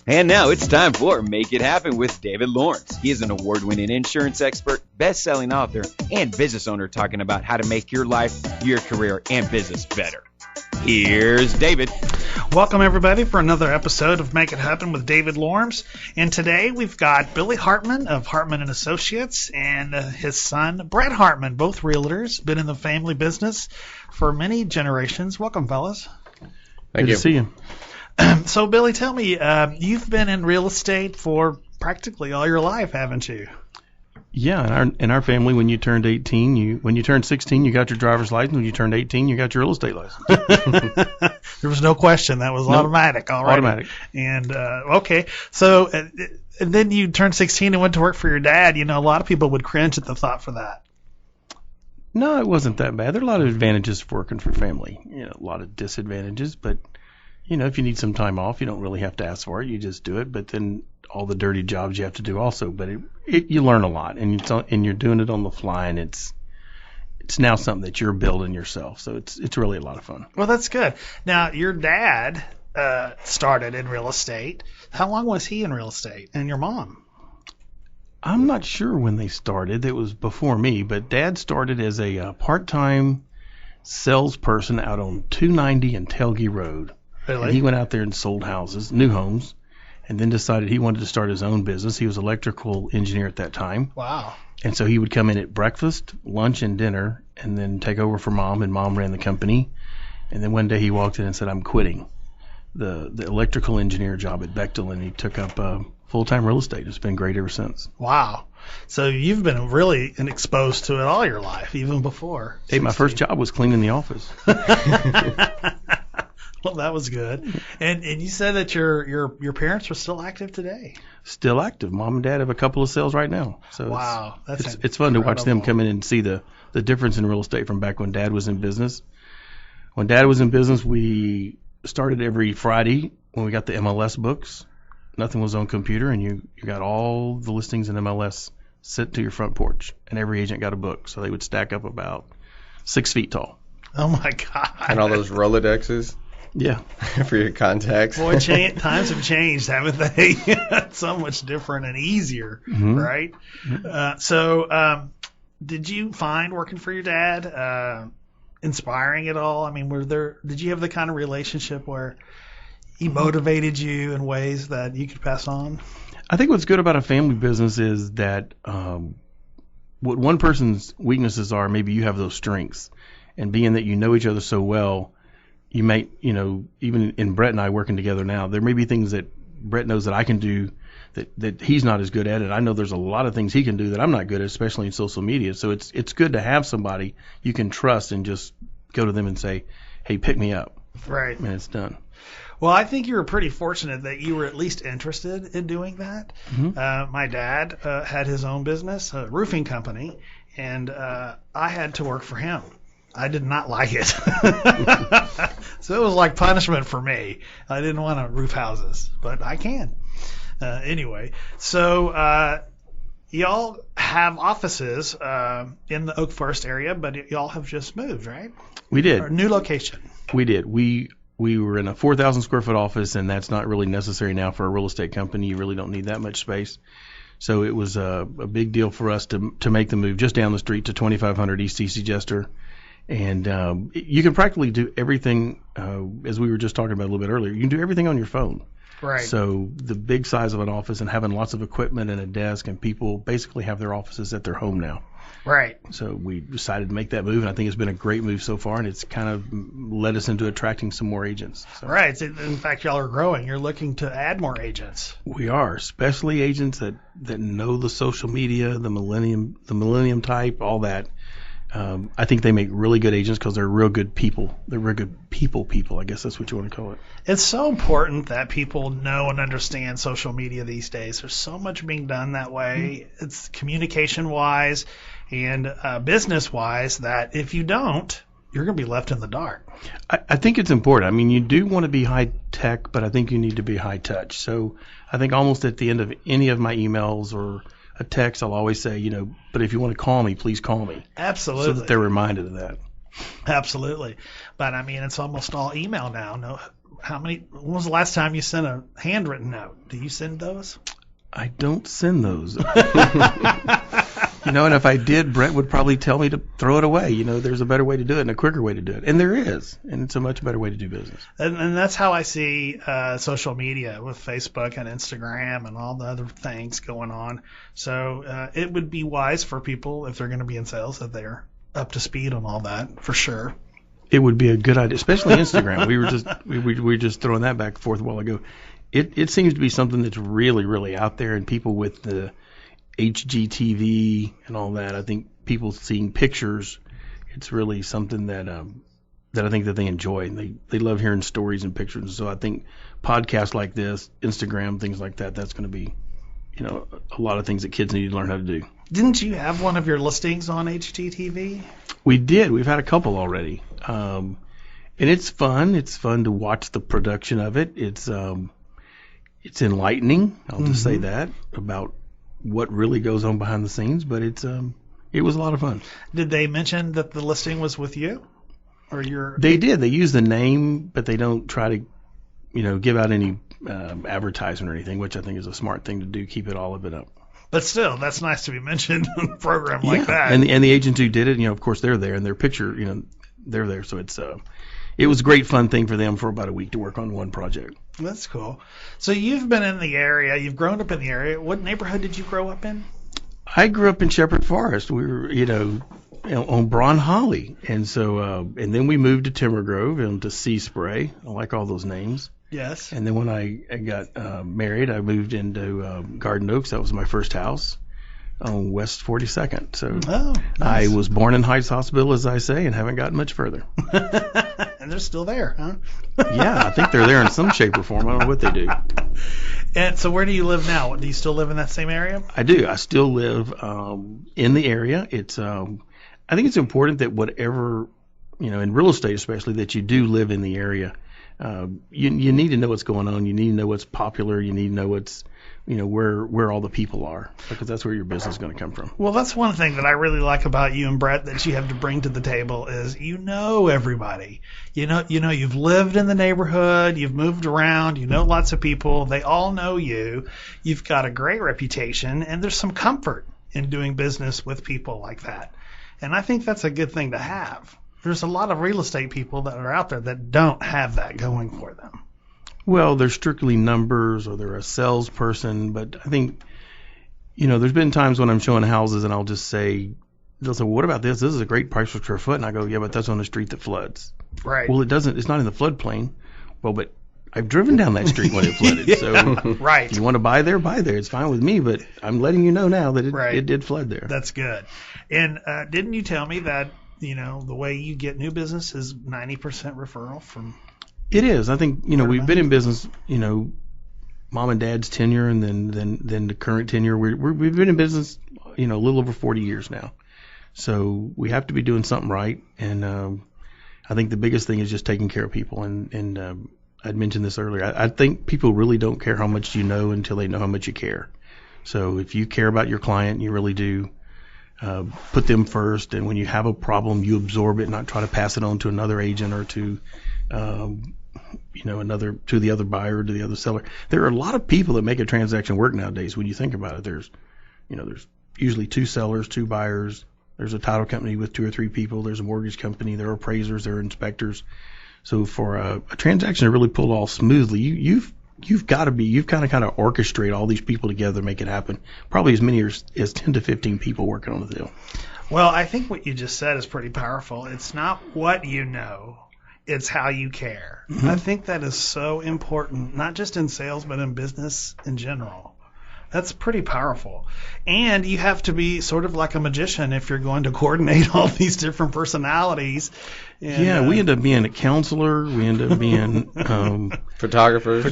And now it's time for Make It Happen with David Lorms. He is an award-winning insurance expert, best-selling author, and business owner talking about how to make your life, your career, and business better. Here's David. Welcome, everybody, for another episode of Make It Happen with David Lorms. And today we've got Billy Hartman of Hartman and Associates and his son, Brett Hartman, both realtors, been in the family business for many generations. Welcome, fellas. Good to see you. So, Billy, tell me, you've been in real estate for practically all your life, haven't you? Yeah, in our family, when you turned 18, when you turned 16, you got your driver's license. When you turned 18, you got your real estate license. There was no question. That was automatic. All right. Automatic. And, okay. So, and then you turned 16 and went to work for your dad. You know, a lot of people would cringe at the thought for that. No, it wasn't that bad. There are a lot of advantages for working for family. You know, a lot of disadvantages, but you know, if you need some time off, you don't really have to ask for it. You just do it. But then all the dirty jobs you have to do also. But you learn a lot, and you're doing it on the fly, and it's now something that you're building yourself. So it's really a lot of fun. Well, that's good. Now, your dad started in real estate. How long was he in real estate? And your mom? I'm not sure when they started. It was before me, but Dad started as a part-time salesperson out on 290 and Telge Road. Really? And he went out there and sold houses, new homes, and then decided he wanted to start his own business. He was an electrical engineer at that time. Wow. And so he would come in at breakfast, lunch, and dinner, and then take over for Mom, and Mom ran the company. And then one day he walked in and said, "I'm quitting the electrical engineer job at Bechtel," and he took up full-time real estate. It's been great ever since. Wow. So you've been really exposed to it all your life, even before. Hey, my first job was cleaning the office. Well, that was good. And you said that your parents are still active today. Still active. Mom and Dad have a couple of sales right now. So wow, it's fun to watch them come in and see the difference in real estate from back when Dad was in business. When Dad was in business, we started every Friday when we got the MLS books. Nothing was on computer, and you got all the listings in MLS sent to your front porch, and every agent got a book. So they would stack up about 6 feet tall. Oh my God! And all those Rolodexes. Yeah. For your contacts. Boy, times have changed, haven't they? It's so much different and easier, right? Mm-hmm. So did you find working for your dad inspiring at all? I mean, did you have the kind of relationship where he motivated you in ways that you could pass on? I think what's good about a family business is that what one person's weaknesses are, maybe you have those strengths. And being that you know each other so well, you might, even in Brett and I working together now, there may be things that Brett knows that I can do that he's not as good at. And I know there's a lot of things he can do that I'm not good at, especially in social media. So it's good to have somebody you can trust and just go to them and say, "Hey, pick me up." Right. And it's done. Well, I think you were pretty fortunate that you were at least interested in doing that. Mm-hmm. My dad had his own business, a roofing company, and I had to work for him. I did not like it. So it was like punishment for me. I didn't want to roof houses, but I can. Anyway, so y'all have offices in the Oak Forest area, but y'all have just moved, right? We did. Or new location. We did. We were in a 4,000 square foot office, and that's not really necessary now for a real estate company. You really don't need that much space. So it was a big deal for us to make the move just down the street to 2500 East TC Jester. And you can practically do everything, as we were just talking about a little bit earlier. You can do everything on your phone. Right. So the big size of an office and having lots of equipment and a desk, and people basically have their offices at their home now. Right. So we decided to make that move, and I think it's been a great move so far, and it's kind of led us into attracting some more agents. So. Right. In fact, y'all are growing. You're looking to add more agents. We are, especially agents that know the social media, the millennium type, all that. I think they make really good agents because they're real good people. They're real good people. I guess that's what you want to call it. It's so important that people know and understand social media these days. There's so much being done that way. Mm-hmm. It's communication-wise and business-wise that if you don't, you're going to be left in the dark. I think it's important. I mean, you do want to be high-tech, but I think you need to be high-touch. So I think almost at the end of any of my emails or a text, I'll always say, but if you want to call me, please call me. Absolutely. So that they're reminded of that. Absolutely. But, I mean, it's almost all email now. No, When was the last time you sent a handwritten note? Do you send those? I don't send those. And if I did, Brett would probably tell me to throw it away. There's a better way to do it and a quicker way to do it. And there is. And it's a much better way to do business. And that's how I see social media with Facebook and Instagram and all the other things going on. So it would be wise for people, if they're going to be in sales, that they're up to speed on all that, for sure. It would be a good idea, especially Instagram. we were just throwing that back and forth a while ago. It seems to be something that's really, really out there, and people with the HGTV and all that, I think people seeing pictures, it's really something that I think that they enjoy, and they love hearing stories and pictures. And so I think podcasts like this, Instagram, things like that, that's going to be, a lot of things that kids need to learn how to do. Didn't you have one of your listings on HGTV? We did. We've had a couple already. And it's fun. It's fun to watch the production of it. It's enlightening. I'll just say that about what really goes on behind the scenes, but it was a lot of fun. Did they mention that the listing was with you? They did. They use the name, but they don't try to, give out any advertisement or anything, which I think is a smart thing to do. Keep it all of it up. But still, that's nice to be mentioned on a program like that. And the agents who did it, of course, they're there, and their picture, they're there. So it was a great fun thing for them for about a week to work on one project. That's cool. So you've been in the area. You've grown up in the area. What neighborhood did you grow up in? I grew up in Shepherd Forest. We were, on Braun Holly. And so, and then we moved to Timber Grove and to Sea Spray. I like all those names. Yes. And then when I got married, I moved into Garden Oaks. That was my first house on West 42nd. So nice. I was born in Heights Hospital, as I say, and haven't gotten much further. And they're still there, huh? Yeah, I think they're there in some shape or form. I don't know what they do. And so where do you live now? Do you still live in that same area? I do. I still live in the area. It's I think it's important that whatever, in real estate especially, that you do live in the area. You need to know what's going on. You need to know what's popular. You need to know what's, where all the people are, because that's where your business is going to come from. Well, that's one thing that I really like about you and Brett that you have to bring to the table is everybody. You've lived in the neighborhood. You've moved around. You know lots of people. They all know you. You've got a great reputation, and there's some comfort in doing business with people like that. And I think that's a good thing to have. There's a lot of real estate people that are out there that don't have that going for them. Well, they're strictly numbers, or they're a salesperson. But I think, there's been times when I'm showing houses and I'll just say, they'll say, well, what about this? This is a great price per square foot. And I go, yeah, but that's on a street that floods. Right. Well, it's not in the floodplain. Well, but I've driven down that street when it flooded. Yeah, so right. If you want to buy there, buy there. It's fine with me, but I'm letting you know now that it did flood there. That's good. And didn't you tell me that, the way you get new business is 90% referral from? It is. I think, we've been in business, mom and dad's tenure and then the current tenure. We've been in business, a little over 40 years now. So we have to be doing something right. And I think the biggest thing is just taking care of people. And I'd mentioned this earlier. I think people really don't care how much you know until they know how much you care. So if you care about your client, you really do. Put them first, and when you have a problem, you absorb it, not try to pass it on to another agent or to, to the other buyer or to the other seller. There are a lot of people that make a transaction work nowadays. When you think about it, there's usually two sellers, two buyers. There's a title company with 2 or 3 people. There's a mortgage company. There are appraisers. There are inspectors. So for a transaction to really pull off smoothly, you've got to kind of orchestrate all these people together to make it happen. Probably as many as 10 to 15 people working on the deal. Well, I think what you just said is pretty powerful. It's not what you know, it's how you care. Mm-hmm. I think that is so important, not just in sales, but in business in general. That's pretty powerful. And you have to be sort of like a magician if you're going to coordinate all these different personalities. And, we end up being a counselor. We end up being photographers.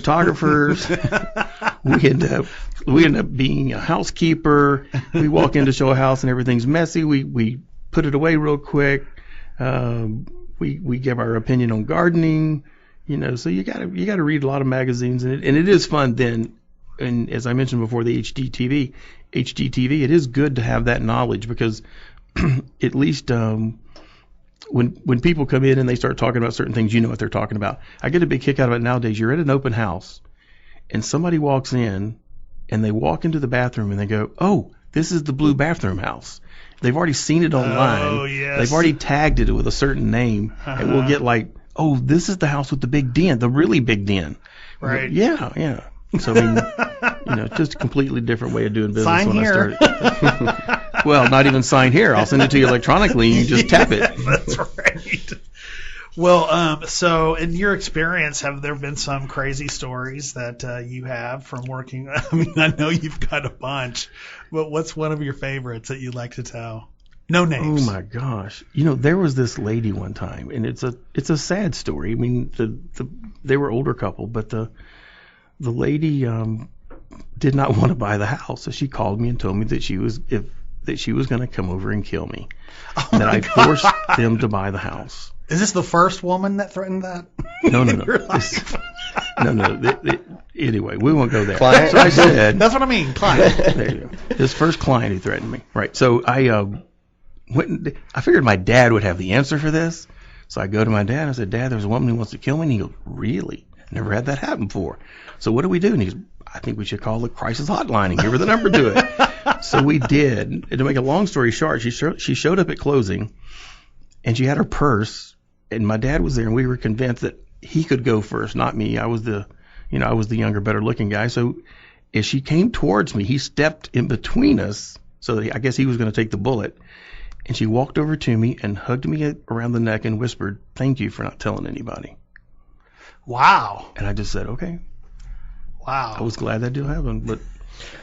We end up being a housekeeper. We walk in to show a house and everything's messy. We put it away real quick. We give our opinion on gardening. So you got to read a lot of magazines, and it is fun then. And as I mentioned before, the HGTV, it is good to have that knowledge because at least when people come in and they start talking about certain things, you know what they're talking about. I get a big kick out of it nowadays. You're at an open house and somebody walks in and they walk into the bathroom and they go, "Oh, this is the blue bathroom house." They've already seen it online. Oh, yes. They've already tagged it with a certain name, and we'll get like, "Oh, this is the house with the big den, the really big den." Right. Yeah. So, I mean, just a completely different way of doing business Sign when here. I started. Well, not even sign here. I'll send it to you electronically. You just tap it. That's right. Well, so in your experience, have there been some crazy stories that you have from working? I mean, I know you've got a bunch, but what's one of your favorites that you'd like to tell? No names. Oh my gosh! There was this lady one time, and it's a sad story. I mean, they were older couple, but the lady did not want to buy the house, so she called me and told me that she was going to come over and kill me. That I forced them to buy the house. Is this the first woman that threatened that? No. Anyway, we won't go there. Client? So I said, that's what I mean, client. There you go. His first client who threatened me. Right. So I figured my dad would have the answer for this. So I go to my dad and I said, "Dad, there's a woman who wants to kill me." And he goes, "Really? Never had that happen before. So what do we do?" And he goes, "I think we should call the crisis hotline and give her the number to it." So we did. And to make a long story short, she showed up at closing, and she had her purse. And my dad was there, and we were convinced that he could go first, not me. I was the younger, better looking guy. So as she came towards me, he stepped in between us. So I guess he was going to take the bullet. And she walked over to me and hugged me around the neck and whispered, "Thank you for not telling anybody." Wow. And I just said, "Okay." Wow. I was glad that did happen, but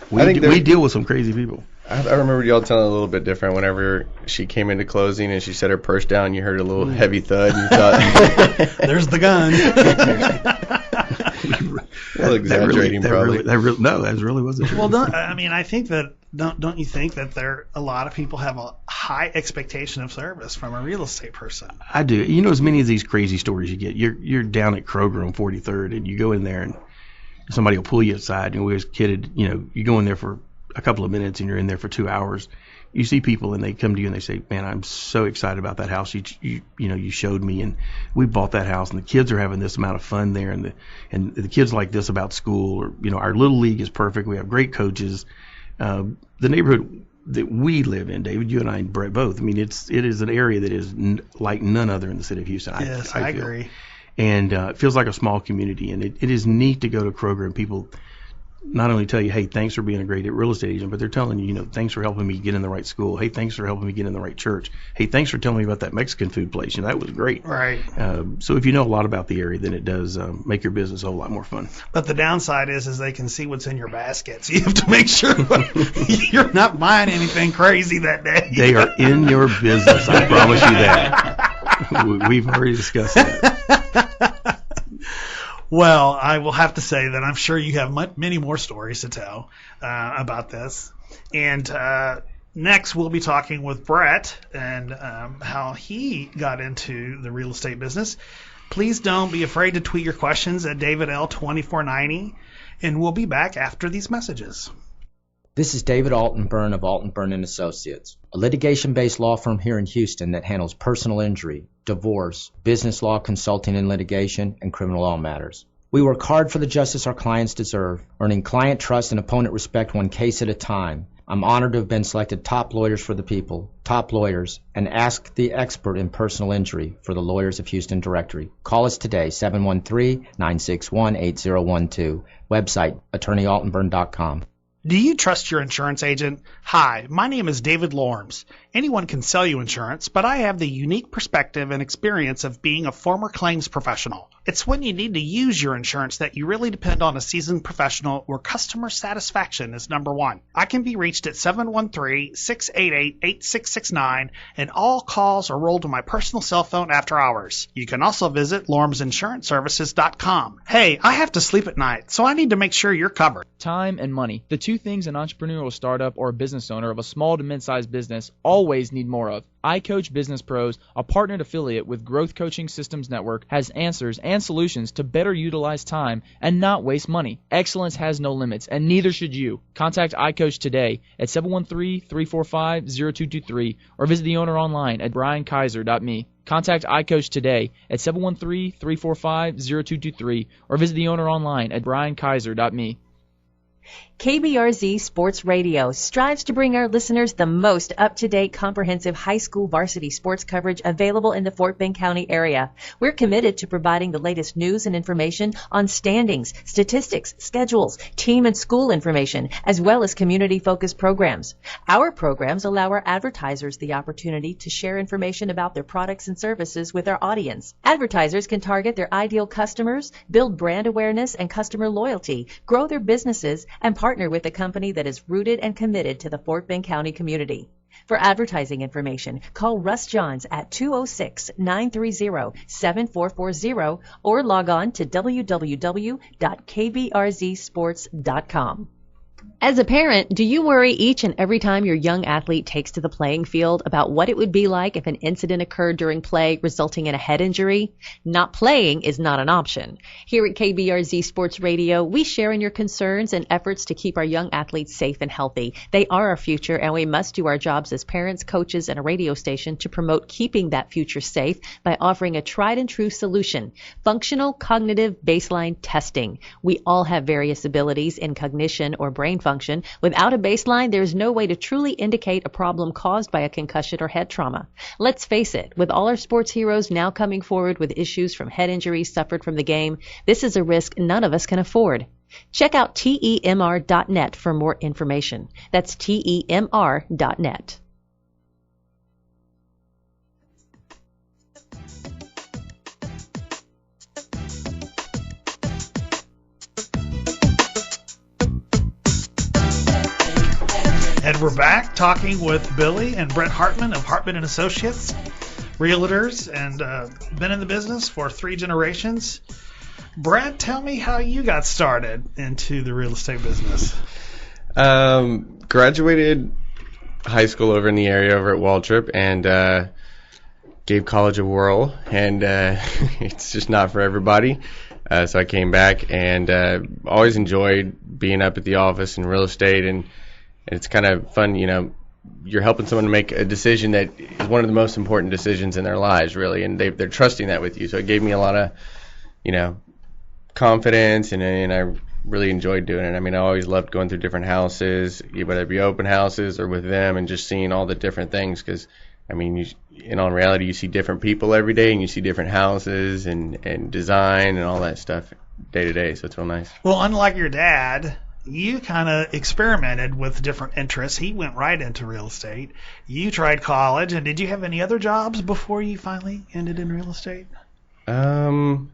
we deal with some crazy people. I remember y'all telling a little bit different. Whenever she came into closing and she set her purse down, you heard a little heavy thud, and you thought, "There's the gun." Well, exaggerating, probably. That really was the truth. Well, I think that don't you think that a lot of people have a high expectation of service from a real estate person? I do. As many of these crazy stories you get, you're down at Kroger on 43rd, and you go in there and somebody will pull you aside. And we always kidded, you go in there for a couple of minutes and you're in there for 2 hours. You see people and they come to you and they say, "Man, I'm so excited about that house you showed me, and we bought that house, and the kids are having this amount of fun there, and the kids like this about school, or our little league is perfect. We have great coaches." The neighborhood that we live in, David, you and I and Brett both. I mean, it is an area that is like none other in the city of Houston. Yes, I agree. And it feels like a small community, and it is neat to go to Kroger and people not only tell you, "Hey, thanks for being a great real estate agent," but they're telling you, "Thanks for helping me get in the right school. Hey, thanks for helping me get in the right church. Hey, thanks for telling me about that Mexican food place. That was great." Right. So if you know a lot about the area, then it does make your business a whole lot more fun. But the downside is they can see what's in your basket. So you have to make sure you're not buying anything crazy that day. They are in your business. I promise you that. We've already discussed that. Well, I will have to say that I'm sure you have many more stories to tell about this. And next, we'll be talking with Brett and how he got into the real estate business. Please don't be afraid to tweet your questions at DavidL2490, and we'll be back after these messages. This is David Altenburn of Altenburn and Associates, a litigation-based law firm here in Houston that handles personal injury, divorce, business law consulting and litigation, and criminal law matters. We work hard for the justice our clients deserve, earning client trust and opponent respect one case at a time. I'm honored to have been selected top lawyers for the people, top lawyers, and ask the expert in personal injury for the Lawyers of Houston directory. Call us today, 713-961-8012. Website, attorneyaltenburn.com. Do you trust your insurance agent? Hi, my name is David Lorms. Anyone can sell you insurance, but I have the unique perspective and experience of being a former claims professional. It's when you need to use your insurance that you really depend on a seasoned professional where customer satisfaction is number one. I can be reached at 713-688-8669, and all calls are rolled to my personal cell phone after hours. You can also visit lormsinsuranceservices.com. Hey, I have to sleep at night, so I need to make sure you're covered. Time and money, the two things an entrepreneurial startup or a business owner of a small to mid-sized business always need more of. iCoach Business Pros, a partnered affiliate with Growth Coaching Systems Network, has answers and solutions to better utilize time and not waste money. Excellence has no limits, and neither should you. Contact iCoach today at 713-345-0223 or visit the owner online at briankaiser.me. Contact iCoach today at 713-345-0223 or visit the owner online at briankaiser.me. KBRZ Sports Radio strives to bring our listeners the most up-to-date, comprehensive high school varsity sports coverage available in the Fort Bend County area. We're committed to providing the latest news and information on standings, statistics, schedules, team and school information, as well as community-focused programs. Our programs allow our advertisers the opportunity to share information about their products and services with our audience. Advertisers can target their ideal customers, build brand awareness and customer loyalty, grow their businesses, and partner with a company that is rooted and committed to the Fort Bend County community. For advertising information, call Russ Johns at 206-930-7440 or log on to www.kbrzsports.com. As a parent, do you worry each and every time your young athlete takes to the playing field about what it would be like if an incident occurred during play resulting in a head injury? Not playing is not an option. Here at KBRZ Sports Radio, we share in your concerns and efforts to keep our young athletes safe and healthy. They are our future, and we must do our jobs as parents, coaches, and a radio station to promote keeping that future safe by offering a tried and true solution: functional cognitive baseline testing. We all have various abilities in cognition or brain function. Without a baseline, there is no way to truly indicate a problem caused by a concussion or head trauma. Let's face it, with all our sports heroes now coming forward with issues from head injuries suffered from the game, this is a risk none of us can afford. Check out temr.net for more information. That's temr.net. And we're back talking with Billy and Brett Hartman of Hartman and Associates, realtors, and been in the business for 3 generations. Brett, tell me how you got started into the real estate business. Graduated high school over in the area over at Waltrip and gave college a whirl, and it's just not for everybody. So I came back and always enjoyed being up at the office in real estate, and it's kind of fun, you know, you're helping someone to make a decision that is one of the most important decisions in their lives, really, and they're trusting that with you. So it gave me a lot of, you know, confidence, and I really enjoyed doing it. I mean, I always loved going through different houses, whether it be open houses or with them, and just seeing all the different things, because, I mean, in all reality, you see different people every day, and you see different houses and design and all that stuff day to day, so it's real nice. Well, unlike your dad, you kind of experimented with different interests. He went right into real estate. You tried college, and did you have any other jobs before you finally ended in real estate? The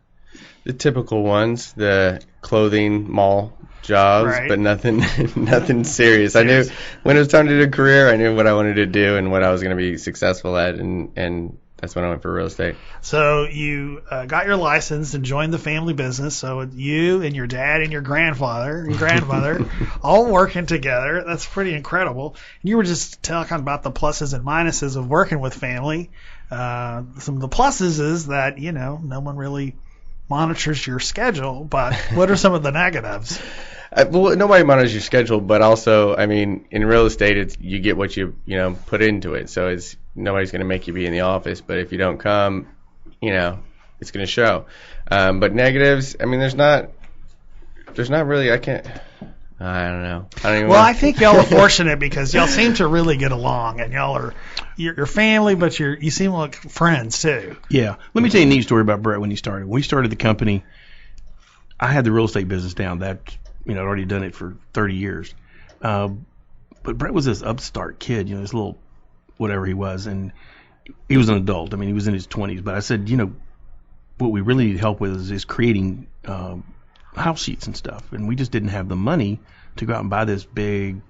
typical ones, the clothing mall jobs, right, but nothing serious. I knew when it was time to do a career, I knew what I wanted to do and what I was going to be successful at, and that's when I went for real estate. So you got your license and joined the family business. So you and your dad and your grandmother all working together. That's pretty incredible. And you were just talking about the pluses and minuses of working with family. Some of the pluses is that, you know, no one really monitors your schedule, but what are some of the negatives? Well, nobody monitors your schedule, but also, I mean, in real estate, you get what you put into it. So nobody's going to make you be in the office, but if you don't come, it's going to show. But negatives, I mean, there's not really. I don't know. I think y'all are fortunate because y'all seem to really get along, and y'all are your family, but you seem like friends too. Yeah. Let me tell you a neat story about Brett when he started. When we started the company, I had the real estate business down. I'd already done it for 30 years. But Brett was this upstart kid, this little whatever he was, and he was an adult. I mean, he was in his 20s. But I said, what we really need help with is creating house sheets and stuff. And we just didn't have the money to go out and buy this big,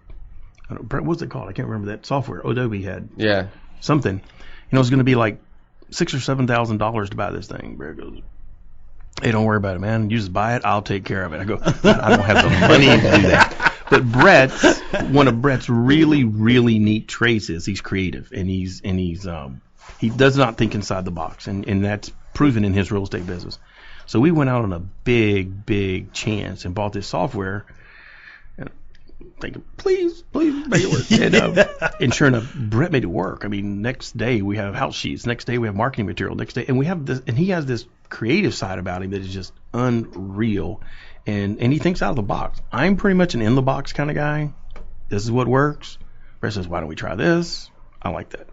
Brett, what's it called? I can't remember that software Adobe had. Yeah. Something. It was going to be like $6,000 or $7,000 to buy this thing. Brett goes, hey, don't worry about it, man. You just buy it. I'll take care of it. I go, I don't have the money to do that. But one of Brett's really, really neat traits is he's creative, and he does not think inside the box, and that's proven in his real estate business. So we went out on a big, big chance and bought this software. And thinking, please make it work. And sure enough, Brett made it work. I mean, next day we have house sheets. Next day we have marketing material. Next day, and we have this, and he has this creative side about him that is just unreal. And he thinks out of the box. I'm pretty much an in the box kind of guy. This is what works. Brett says, why don't we try this? I like that.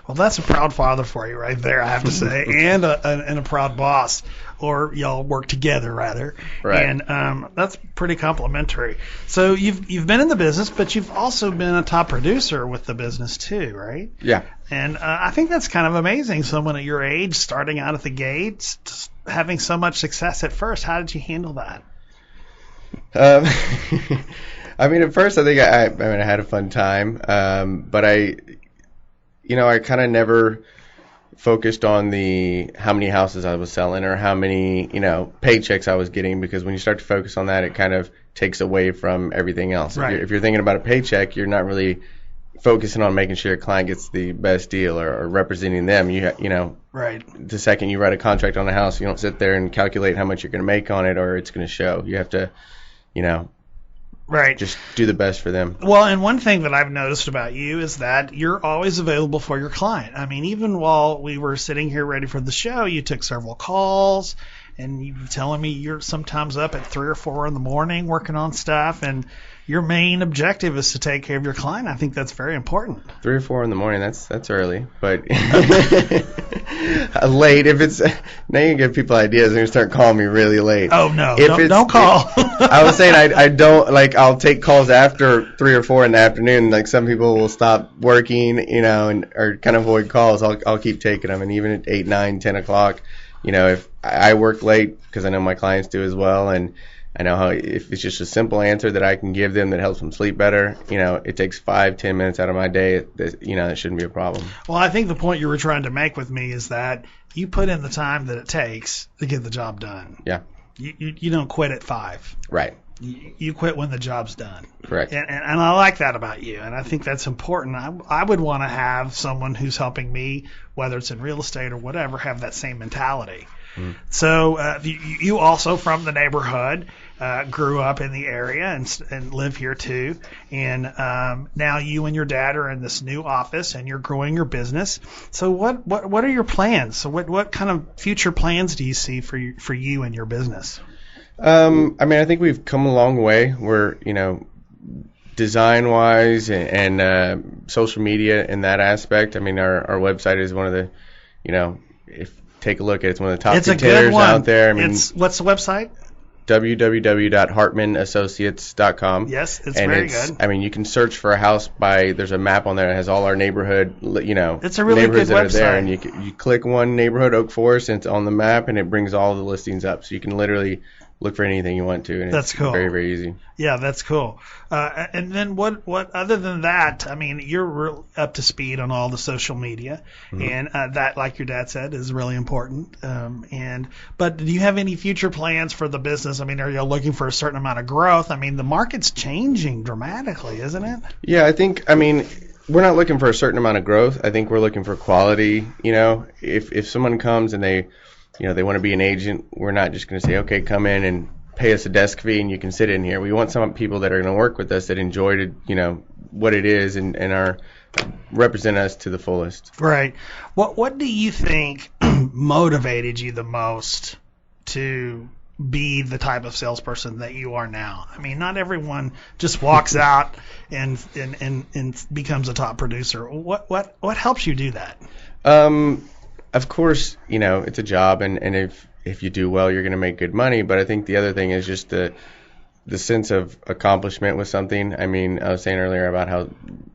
Well, that's a proud father for you right there, I have to say, and a proud boss, or y'all work together rather. Right. And that's pretty complimentary. So you've been in the business, but you've also been a top producer with the business too, right? Yeah. And I think that's kind of amazing. Someone at your age, starting out at the gates, just having so much success at first. How did you handle that? I mean, at first I think I had a fun time, but I kind of never focused on how many houses I was selling or how many, paychecks I was getting, because when you start to focus on that, it kind of takes away from everything else. Right. If you're thinking about a paycheck, you're not really focusing on making sure your client gets the best deal or representing them. Right. The second you write a contract on a house, you don't sit there and calculate how much you're going to make on it or it's going to show. You have to, right. just do the best for them. Well, and one thing that I've noticed about you is that you're always available for your client. I mean, even while we were sitting here ready for the show, you took several calls, and you were telling me you're sometimes up at 3 or 4 in the morning working on stuff, and your main objective is to take care of your client. I think that's very important. 3 or 4 in the morning, that's early, but late. If it's now, you give people ideas. They're gonna start calling me really late. Oh no, don't call. I was saying I don't like. I'll take calls after 3 or 4 in the afternoon. Like some people will stop working, or kind of avoid calls. I'll keep taking them, and even at 8, 9, 10 o'clock, if I work late because I know my clients do as well, and I know how if it's just a simple answer that I can give them that helps them sleep better, it takes 5-10 minutes out of my day. It shouldn't be a problem. Well, I think the point you were trying to make with me is that you put in the time that it takes to get the job done. Yeah. You don't quit at 5. Right. You quit when the job's done. Correct. And I like that about you, and I think that's important. I would want to have someone who's helping me, whether it's in real estate or whatever, have that same mentality. Mm. So you also from the neighborhood, grew up in the area and live here too. And now you and your dad are in this new office and you're growing your business. So what are your plans? So what kind of future plans do you see for you and your business? I think we've come a long way. We're, design wise and social media in that aspect. I mean, our website is one of the, take a look at it. It's one of the top retailers out there. I mean, what's the website? www.hartmanassociates.com. Yes, it's very good. I mean, you can search for a house there's a map on there that has all our neighborhood, it's a really neighborhoods good that website. are there, and you click one neighborhood, Oak Forest, and it's on the map, and it brings all the listings up, so you can literally look for anything you want to, and that's cool. Very, very easy. Yeah, that's cool. And then what other than that, I mean, you're up to speed on all the social media, mm-hmm. and that, like your dad said, is really important. But do you have any future plans for the business? I mean, are you looking for a certain amount of growth? I mean, the market's changing dramatically, isn't it? Yeah, I mean, we're not looking for a certain amount of growth. I think we're looking for quality. If someone comes and they want to be an agent, we're not just going to say, okay, come in and pay us a desk fee and you can sit in here. We want some people that are going to work with us that enjoy what it is and are represent us to the fullest. Right. What do you think motivated you the most to be the type of salesperson that you are now? I mean, not everyone just walks out and becomes a top producer. What helps you do that? Of course, it's a job, and if you do well, you're going to make good money. But I think the other thing is just the sense of accomplishment with something. I mean, I was saying earlier about how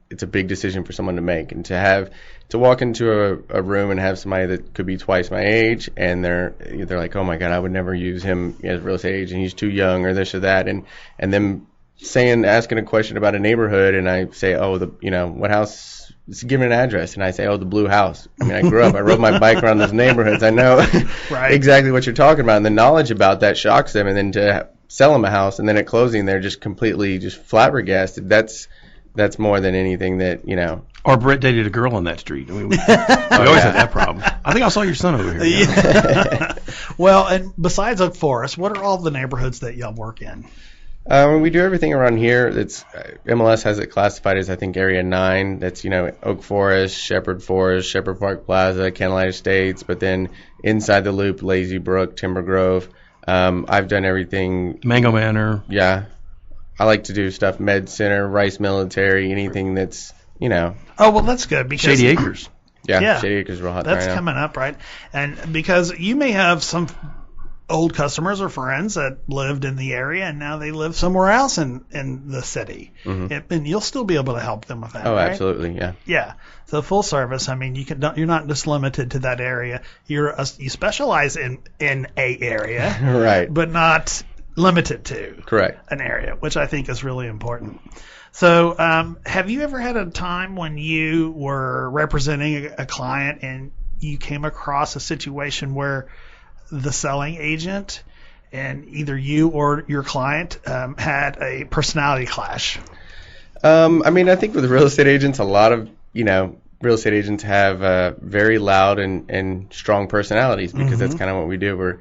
it's a big decision for someone to make, and to walk into a room and have somebody that could be twice my age, and they're like, oh my God, I would never use him as a real estate agent. He's too young, or this or that, and them asking a question about a neighborhood, and I say, oh, what house? Give me an address, and I say, oh, the blue house. I mean, I grew up, I rode my bike around those neighborhoods. I know right. exactly what you're talking about, and the knowledge about that shocks them, and then to sell them a house, and then at closing, they're just completely just flabbergasted. That's more than anything that, Or Brett dated a girl on that street. I mean, we always had that problem. I think I saw your son over here. Yeah. Well, and besides Oak Forest, what are all the neighborhoods that y'all work in? We do everything around here. It's MLS has it classified as, I think, Area 9. That's, Oak Forest, Shepherd Park Plaza, Candlelight Estates, but then inside the loop, Lazy Brook, Timber Grove. I've done everything. Mango Manor. Yeah. I like to do stuff, Med Center, Rice Military, anything that's, Oh, well, that's good. Because Shady Acres. Yeah, Shady Acres is real hot that's right now. coming up, right? And because you may have some old customers or friends that lived in the area and now they live somewhere else in the city. Mm-hmm. And you'll still be able to help them with that, right? Absolutely, yeah. Yeah. So full service, I mean, you're not just limited to that area. You specialize in a area. Right. But not limited to. Correct. An area, which I think is really important. So, have you ever had a time when you were representing a client and you came across a situation where the selling agent and either you or your client had a personality clash? I think with real estate agents, a lot of, real estate agents have very loud and strong personalities because that's kind of what we do.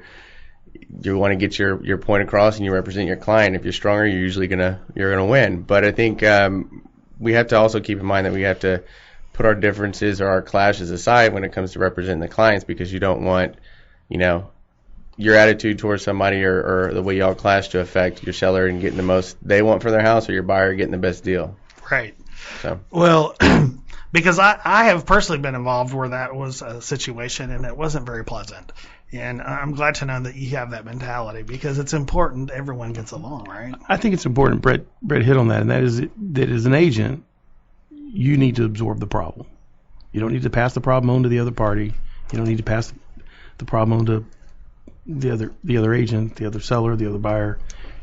You want to get your point across and you represent your client. If you're stronger, you're gonna win. But I think we have to also keep in mind that we have to put our differences or our clashes aside when it comes to representing the clients, because you don't want, your attitude towards somebody or the way y'all clash to affect your seller and getting the most they want for their house, or your buyer getting the best deal. Right. So. Well, because I have personally been involved where that was a situation and it wasn't very pleasant. And I'm glad to know that you have that mentality, because it's important everyone gets along, right? I think it's important. Brett hit on that, and that is that as an agent, you need to absorb the problem. You don't need to pass the problem on to the other party. You don't need to pass the problem on to the other agent, the other seller, the other buyer.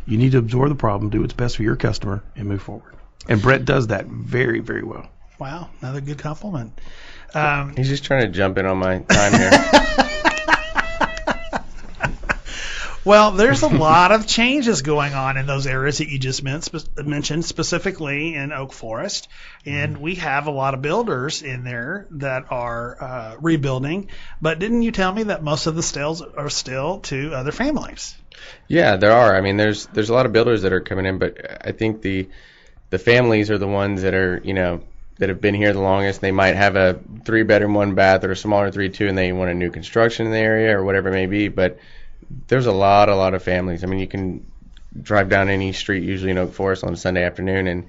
You need to absorb the problem, do what's best for your customer, and move forward. And Brett does that very, very well. Wow, another good compliment. He's just trying to jump in on my time here. Well, there's a lot of changes going on in those areas that you just mentioned, specifically in Oak Forest. And we have a lot of builders in there that are rebuilding. But didn't you tell me that most of the sales are still to other families? Yeah, there are. I mean, there's a lot of builders that are coming in, but I think the families are the ones that are, that have been here the longest. They might have a 3-bedroom, 1-bath, or a smaller 3-2, and they want a new construction in the area or whatever it may be. But there's a lot of families. I mean, you can drive down any street, usually in Oak Forest, on a Sunday afternoon and,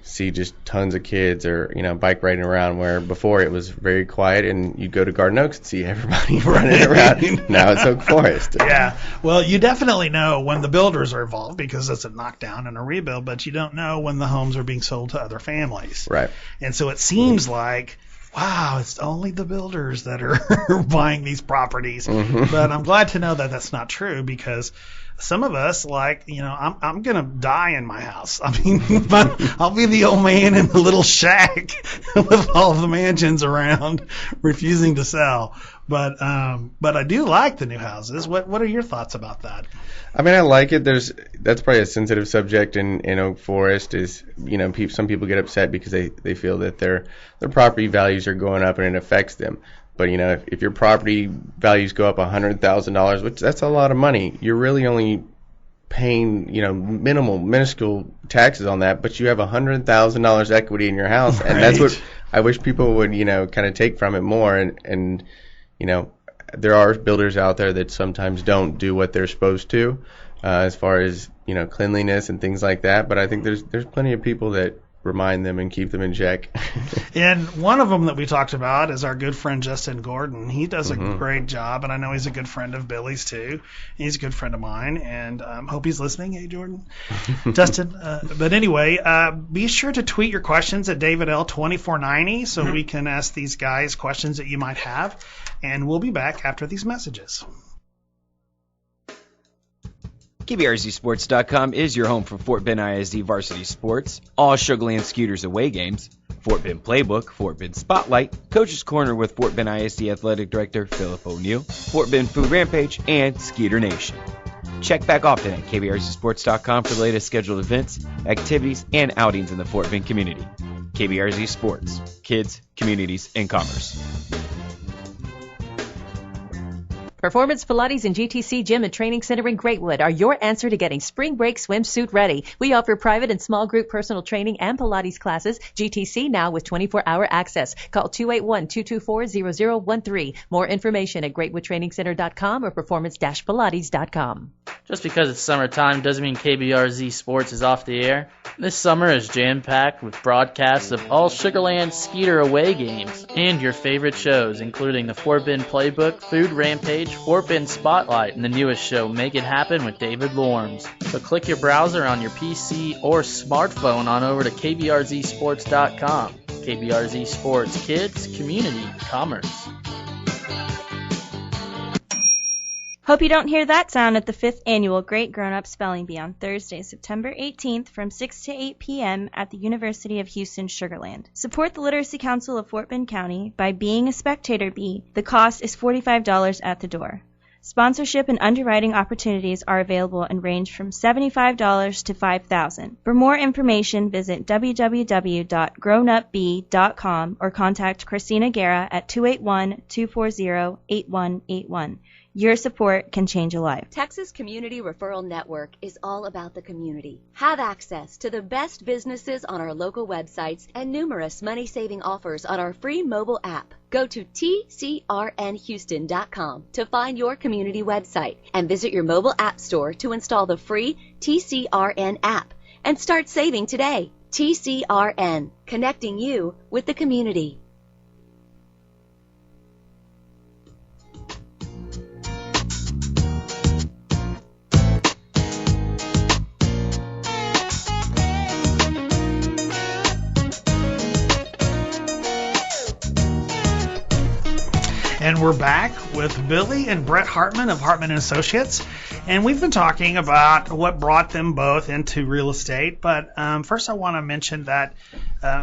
see just tons of kids or, bike riding around, where before it was very quiet and you'd go to Garden Oaks and see everybody running around. Now it's Oak Forest. Yeah. Well, you definitely know when the builders are involved, because it's a knockdown and a rebuild, but you don't know when the homes are being sold to other families. Right. And so it seems like, wow, it's only the builders that are buying these properties. Mm-hmm. But I'm glad to know that that's not true, because some of us, I'm going to die in my house. I mean, I'll be the old man in the little shack with all the mansions around refusing to sell. But I do like the new houses. What are your thoughts about that? I mean, I like it. That's probably a sensitive subject in Oak Forest. Is some people get upset because they feel that their property values are going up and it affects them. But if your property values go up $100,000, which that's a lot of money, you're really only paying minuscule taxes on that. But you have $100,000 equity in your house, and that's what I wish people would kind of take from it more. And there are builders out there that sometimes don't do what they're supposed to, as far as cleanliness and things like that. But I think there's plenty of people that remind them and keep them in check. And one of them that we talked about is our good friend Justin Gordon. He does a great job, and I know he's a good friend of Billy's too. He's a good friend of mine, and hope he's listening. Hey, Jordan. Justin. But anyway, be sure to tweet your questions at DavidL2490 so we can ask these guys questions that you might have, and we'll be back after these messages. KBRZSports.com is your home for Fort Bend ISD varsity sports, all Sugarland Scooters away games, Fort Bend Playbook, Fort Bend Spotlight, Coach's Corner with Fort Bend ISD Athletic Director Philip O'Neill, Fort Bend Food Rampage, and Skeeter Nation. Check back often at KBRZSports.com for the latest scheduled events, activities, and outings in the Fort Bend community. KBRZ Sports, kids, communities, and commerce. Performance Pilates and GTC Gym and Training Center in Greatwood are your answer to getting spring break swimsuit ready. We offer private and small group personal training and Pilates classes. GTC now with 24-hour access. Call 281-224-0013. More information at greatwoodtrainingcenter.com or performance-pilates.com. Just because it's summertime doesn't mean KBRZ Sports is off the air. This summer is jam-packed with broadcasts of all Sugarland Skeeter away games and your favorite shows, including the Fort Bend Playbook, Food Rampage, Fort Bend Spotlight, and the newest show, Make It Happen with David Lorms. So click your browser on your PC or smartphone on over to kbrzsports.com. KBRZ Sports, kids, community, commerce. Hope you don't hear that sound at the 5th Annual Great Grown Up Spelling Bee on Thursday, September 18th from 6 to 8 p.m. at the University of Houston Sugarland. Support the Literacy Council of Fort Bend County by being a spectator bee. The cost is $45 at the door. Sponsorship and underwriting opportunities are available and range from $75 to $5,000. For more information, visit www.grownupbee.com or contact Christina Guerra at 281-240-8181. Your support can change a life. Texas Community Referral Network is all about the community. Have access to the best businesses on our local websites and numerous money-saving offers on our free mobile app. Go to tcrnhouston.com to find your community website and visit your mobile app store to install the free TCRN app and start saving today. TCRN, connecting you with the community. And we're back with Billy and Brett Hartman of Hartman and Associates. And we've been talking about what brought them both into real estate. But first I want to mention that,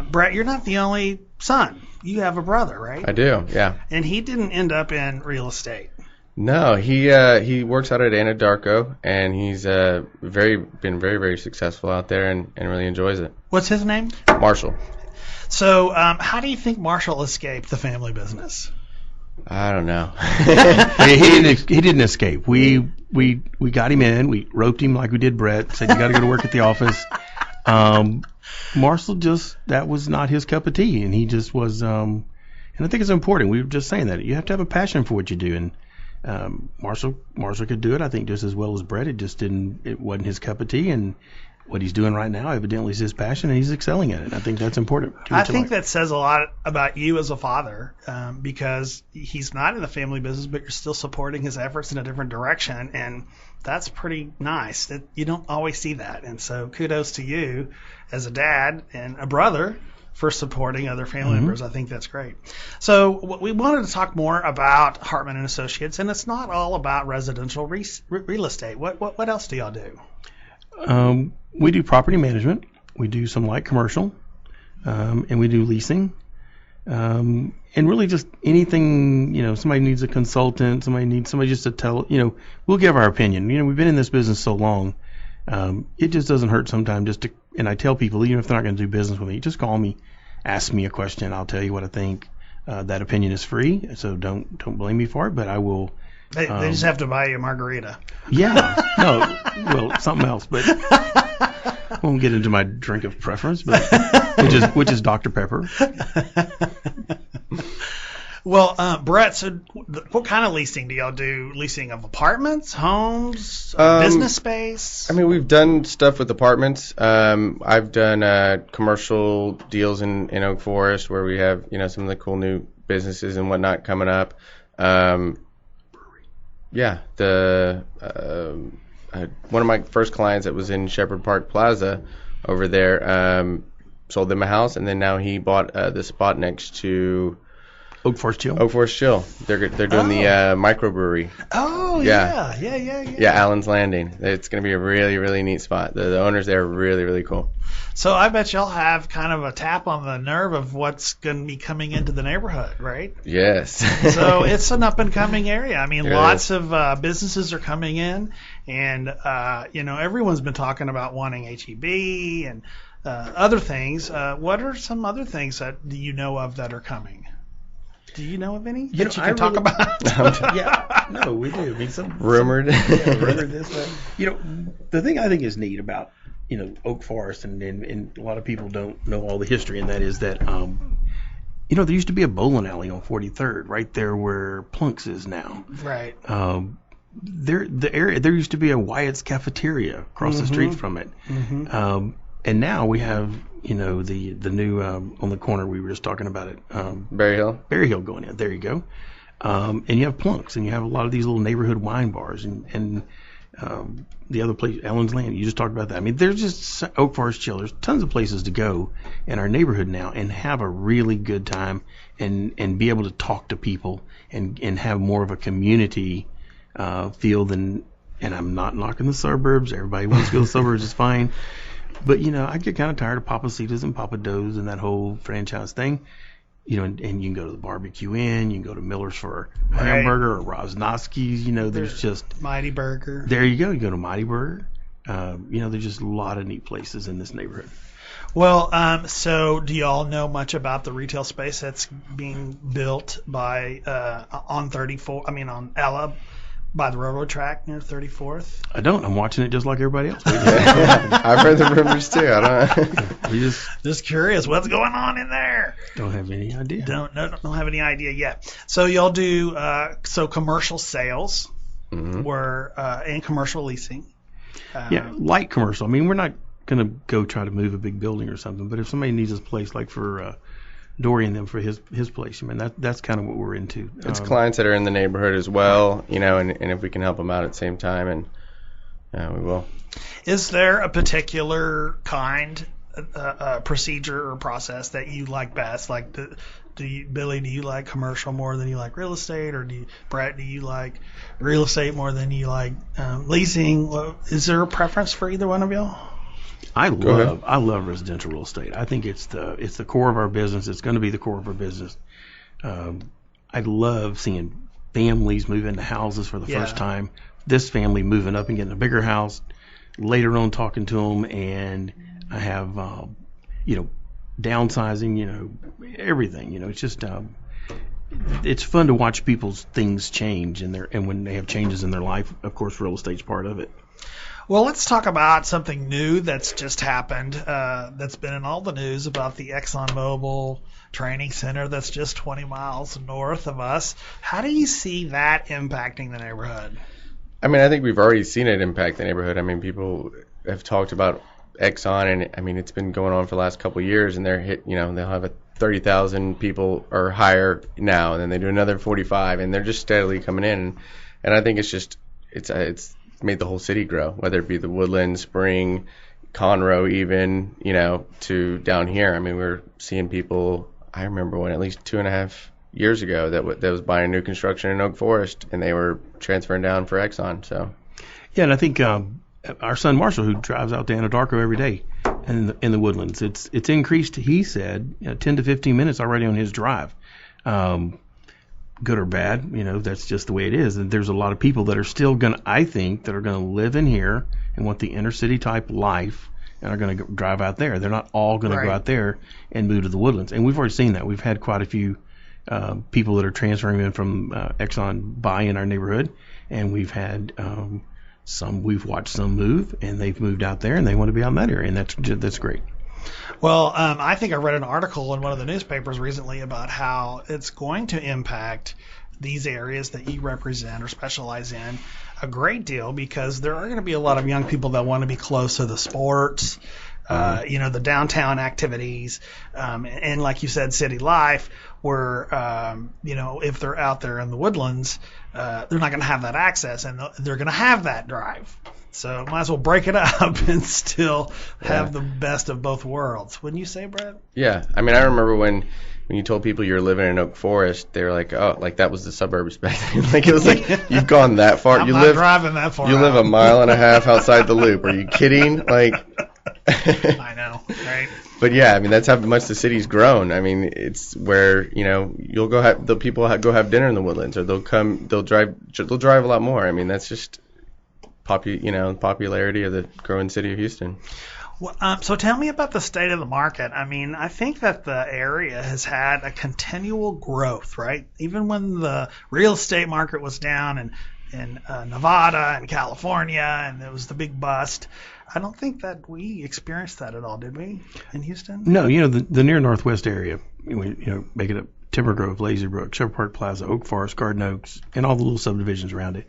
Brett, you're not the only son. You have a brother, right? I do, yeah. And he didn't end up in real estate. No, he works out at Anadarko, and he's been very, very successful out there and really enjoys it. What's his name? Marshall. So how do you think Marshall escaped the family business? I don't know. He didn't escape. We got him in. We roped him like we did Brett. Said you got to go to work at the office. Marshall that was not his cup of tea, and he just was. And I think it's important. We were just saying that you have to have a passion for what you do, and Marshall could do it. I think just as well as Brett. It wasn't his cup of tea, and what he's doing right now evidently is his passion, and he's excelling at it. I think that's important. I think that says a lot about you as a father, because he's not in the family business, but you're still supporting his efforts in a different direction, and that's pretty nice. That you don't always see that, and so kudos to you as a dad and a brother for supporting other family members. I think that's great. So we wanted to talk more about Hartman and Associates, and it's not all about residential real estate. What else do y'all do? We do property management. We do some light commercial, and we do leasing, and really just anything. Somebody needs a consultant. Somebody just to tell. We'll give our opinion. We've been in this business so long. It just doesn't hurt sometimes just to. And I tell people, even if they're not going to do business with me, just call me, ask me a question. I'll tell you what I think. That opinion is free, so don't blame me for it. But I will. They just have to buy you a margarita. Yeah. No. Well, something else, but I won't get into my drink of preference, but which is Dr. Pepper. Well, Brett, so what kind of leasing do y'all do? Leasing of apartments, homes, business space? I mean, we've done stuff with apartments. I've done commercial deals in Oak Forest where we have some of the cool new businesses and whatnot coming up. Yeah, one of my first clients that was in Shepherd Park Plaza over there sold them a house, and then now he bought the spot next to Oak Forest Chill. They're doing the microbrewery. Oh yeah. Yeah, Allen's Landing. It's going to be a really, really neat spot. The owners there are really, really cool. So I bet y'all have kind of a tap on the nerve of what's going to be coming into the neighborhood, right? Yes. So it's an up-and-coming area. I mean, It lots is. of businesses are coming in, and everyone's been talking about wanting H-E-B and other things. What are some other things that you know of that are coming? Do you know of any that you can talk about? Yeah, no, we do. I mean, rumored. Rumored this, but, the thing I think is neat about, Oak Forest, and a lot of people don't know all the history, and that is that, there used to be a bowling alley on 43rd, right there where Plunk's is now. Right. There used to be a Wyatt's Cafeteria across the street from it. Mm-hmm. And now we have, the new, on the corner, we were just talking about it. Berry Hill going in. There you go. And you have Plunk's, and you have a lot of these little neighborhood wine bars, and the other place, Ellen's Land, you just talked about that. I mean, there's just Oak Forest Chill. There's tons of places to go in our neighborhood now and have a really good time and be able to talk to people and have more of a community feel than, and I'm not knocking the suburbs. Everybody wants to go to the suburbs, is fine. But, I get kind of tired of Papacitas and Papa Do's and that whole franchise thing. And you can go to the Barbecue Inn, you can go to Miller's for a hamburger, or Rosnowski's, there's just... Mighty Burger. There you go, you go to Mighty Burger. There's just a lot of neat places in this neighborhood. Well, so do you all know much about the retail space that's being built by on Ella, by the railroad track near 34th? I don't. I'm watching it just like everybody else. I've heard the rumors too. I don't. We just curious, what's going on in there? Don't have any idea. Don't have any idea yet. So y'all do commercial sales, were and commercial leasing. Light commercial. I mean, we're not going to go try to move a big building or something, but if somebody needs a place like for Dory and them for his place, I mean, that's kind of what we're into. It's clients that are in the neighborhood as well, and if we can help them out at the same time, and we will. Is there a particular kind procedure or process that you like best? Like, Billy, do you like commercial more than you like real estate, or Brett, do you like real estate more than you like leasing? Is there a preference for either one of y'all? I love residential real estate. I think it's the core of our business. It's going to be the core of our business. I love seeing families move into houses for the first time. This family moving up and getting a bigger house. Later on, talking to them, and I have downsizing. Everything. It's just it's fun to watch people's things change and when they have changes in their life. Of course, real estate's part of it. Well, let's talk about something new that's just happened, that's been in all the news about the ExxonMobil training center that's just 20 miles north of us. How do you see that impacting the neighborhood? I mean, I think we've already seen it impact the neighborhood. I mean, people have talked about Exxon, and I mean, it's been going on for the last couple of years, and they'll have 30,000 people or higher now, and then they do another 45, and they're just steadily coming in. And I think it's made the whole city grow, whether it be the Woodland, Spring, Conroe even, to down here. I mean, we're seeing people, I remember when at least 2.5 years ago that was buying new construction in Oak Forest, and they were transferring down for Exxon. So, yeah, and I think our son Marshall, who drives out to Anadarko every day in the Woodlands, it's increased, he said, 10 to 15 minutes already on his drive. Good or bad, that's just the way it is. And there's a lot of people that are still going to live in here and want the inner city type life and are going to drive out there. They're not all going to go out there and move to the Woodlands. And we've already seen that. We've had quite a few people that are transferring in from Exxon buy in our neighborhood, and we've had we've watched some move, and they've moved out there and they want to be out in that area, and that's great. Well, I think I read an article in one of the newspapers recently about how it's going to impact these areas that you represent or specialize in a great deal, because there are going to be a lot of young people that want to be close to the sports, the downtown activities, and like you said, city life, where, if they're out there in the Woodlands, they're not going to have that access, and they're going to have that drive. So might as well break it up and still have the best of both worlds. Wouldn't you say, Brett? Yeah. I mean, I remember when you told people you were living in Oak Forest, they were like, oh, like that was the suburbs back then. Like it was like, you've gone that far. I'm not driving that far. You live a mile and a half outside the loop. Are you kidding? Like, I know, right? But yeah, I mean, that's how much the city's grown. I mean, it's where, you'll go have, the people go have dinner in the Woodlands, or they'll drive a lot more. I mean, that's just popularity of the growing city of Houston. Well, so tell me about the state of the market. I mean, I think that the area has had a continual growth, right? Even when the real estate market was down in Nevada and California, and there was the big bust. I don't think that we experienced that at all, did we, in Houston? No, the near Northwest area, make it up Timber Grove, Lazy Brook, Shepherd Park Plaza, Oak Forest, Garden Oaks, and all the little subdivisions around it,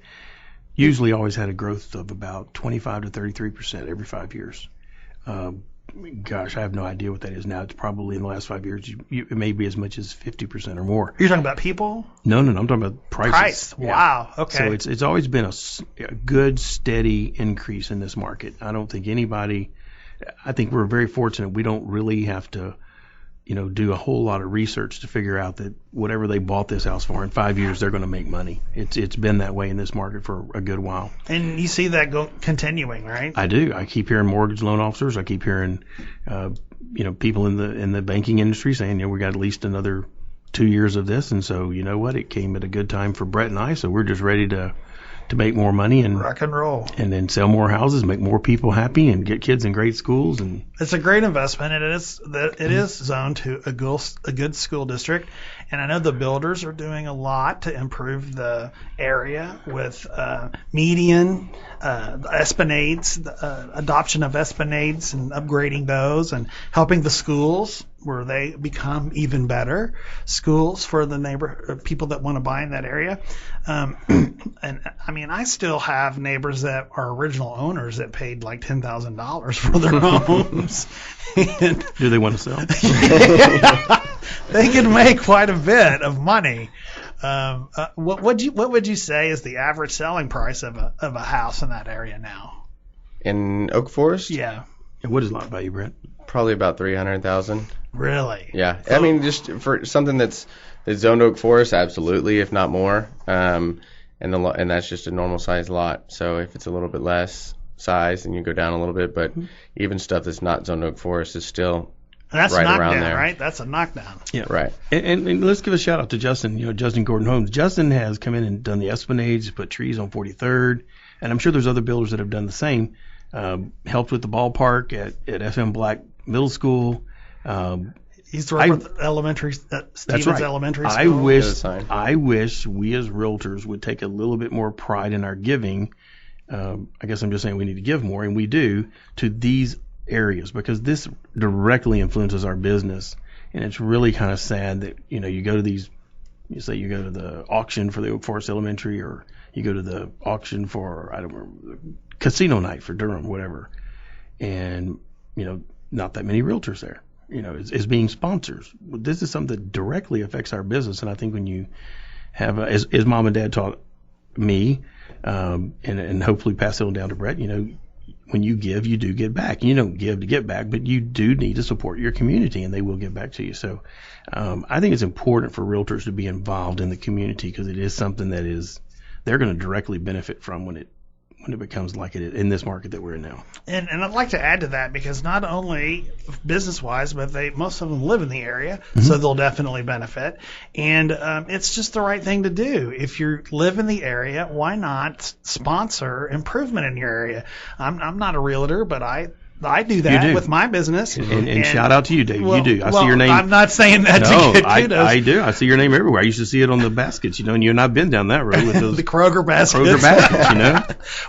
usually always had a growth of about 25 to 33% every 5 years. Gosh, I have no idea what that is now. It's probably in the last 5 years, it may be as much as 50% or more. You're talking about people? No, I'm talking about prices. Price. Yeah. Wow. Okay. So it's always been a good, steady increase in this market. I don't think I think we're very fortunate. We don't really have to, do a whole lot of research to figure out that whatever they bought this house for in 5 years, they're going to make money. It's been that way in this market for a good while. And you see that continuing, right? I do. I keep hearing mortgage loan officers. I keep hearing, people in the banking industry saying, we got at least another 2 years of this. And so, you know what? It came at a good time for Brett and I. So we're just ready to make more money and rock and roll, and then sell more houses, make more people happy, and get kids in great schools. And it's a great investment, and it is zoned to a good school district. And I know the builders are doing a lot to improve the area with median esplanades, adoption of esplanades, and upgrading those, and helping the schools where they become even better schools for the people that want to buy in that area. And I mean, I still have neighbors that are original owners that paid like $10,000 for their homes. And do they want to sell? Yeah, they can make quite a bit of money. What would you say is the average selling price of a house in that area now? In Oak Forest? Yeah. And what is lot value, Brett? Probably about $300,000. Really? Yeah. I mean, just for something that's zoned Oak Forest, absolutely, if not more. And that's just a normal size lot. So if it's a little bit less size, then you go down a little bit. But even stuff that's not zoned Oak Forest is still that's right knockdown, around there. Right? That's a knockdown. Yeah. Right. And let's give a shout out to Justin. Justin Gordon Holmes. Justin has come in and done the esplanades, put trees on 43rd, and I'm sure there's other builders that have done the same. Helped with the ballpark at FM Black Middle School. He's the right with elementary, Stevens right. Elementary School. I wish we as realtors would take a little bit more pride in our giving. I guess I'm just saying we need to give more, and we do, to these areas, because this directly influences our business. And it's really kind of sad that, you go to these, you say you go to the auction for the Oak Forest Elementary, or you go to the auction for, I don't remember, casino night for Durham, whatever. And, not that many realtors there, as being sponsors. This is something that directly affects our business. And I think when you have, as mom and dad taught me, and hopefully pass it on down to Brett, when you give, you do get back. You don't give to get back, but you do need to support your community, and they will give back to you. So I think it's important for realtors to be involved in the community, because it is something that they're going to directly benefit from when it becomes like it is in this market that we're in now. And I'd like to add to that, because not only business-wise, but most of them live in the area, so they'll definitely benefit. And it's just the right thing to do. If you live in the area, why not sponsor improvement in your area? I'm not a realtor, but I do that with my business. And shout out to you, Dave. Well, you do. I see your name. I'm not saying that to get kudos. I do. I see your name everywhere. I used to see it on the baskets, and you and I've been down that road with those the Kroger baskets.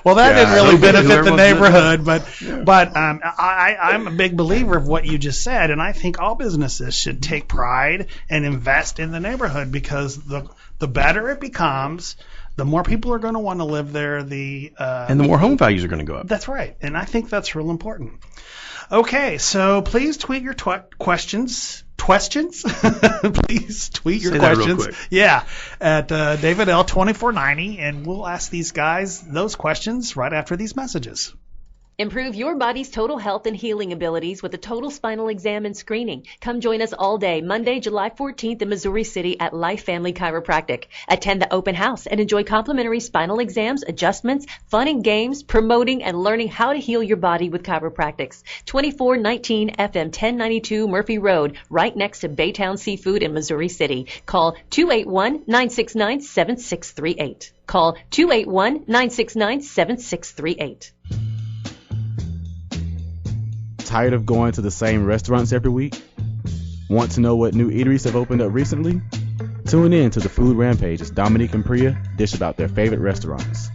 Well, that didn't really benefit the neighborhood, but I'm a big believer of what you just said, and I think all businesses should take pride and invest in the neighborhood, because the better it becomes, the more people are going to want to live there. And the more home values are going to go up. That's right. And I think that's real important. Okay, so please tweet your questions. Please tweet your questions. Real quick. Yeah, at David L 2490, and we'll ask these guys those questions right after these messages. Improve your body's total health and healing abilities with a total spinal exam and screening. Come join us all day, Monday, July 14th in Missouri City at Life Family Chiropractic. Attend the open house and enjoy complimentary spinal exams, adjustments, fun and games, promoting and learning how to heal your body with chiropractics. 2419 FM 1092 Murphy Road, right next to Baytown Seafood in Missouri City. Call 281-969-7638. Call 281-969-7638. Tired of going to the same restaurants every week? Want to know what new eateries have opened up recently? Tune in to the Food Rampage as Dominique and Priya dish about their favorite restaurants.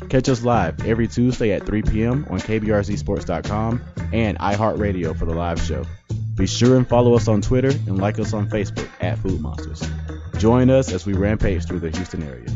Catch us live every Tuesday at 3 p.m. on kbrzsports.com and iHeartRadio for the live show. Be sure and follow us on Twitter and like us on Facebook at Food Monsters. Join us as we rampage through the Houston area.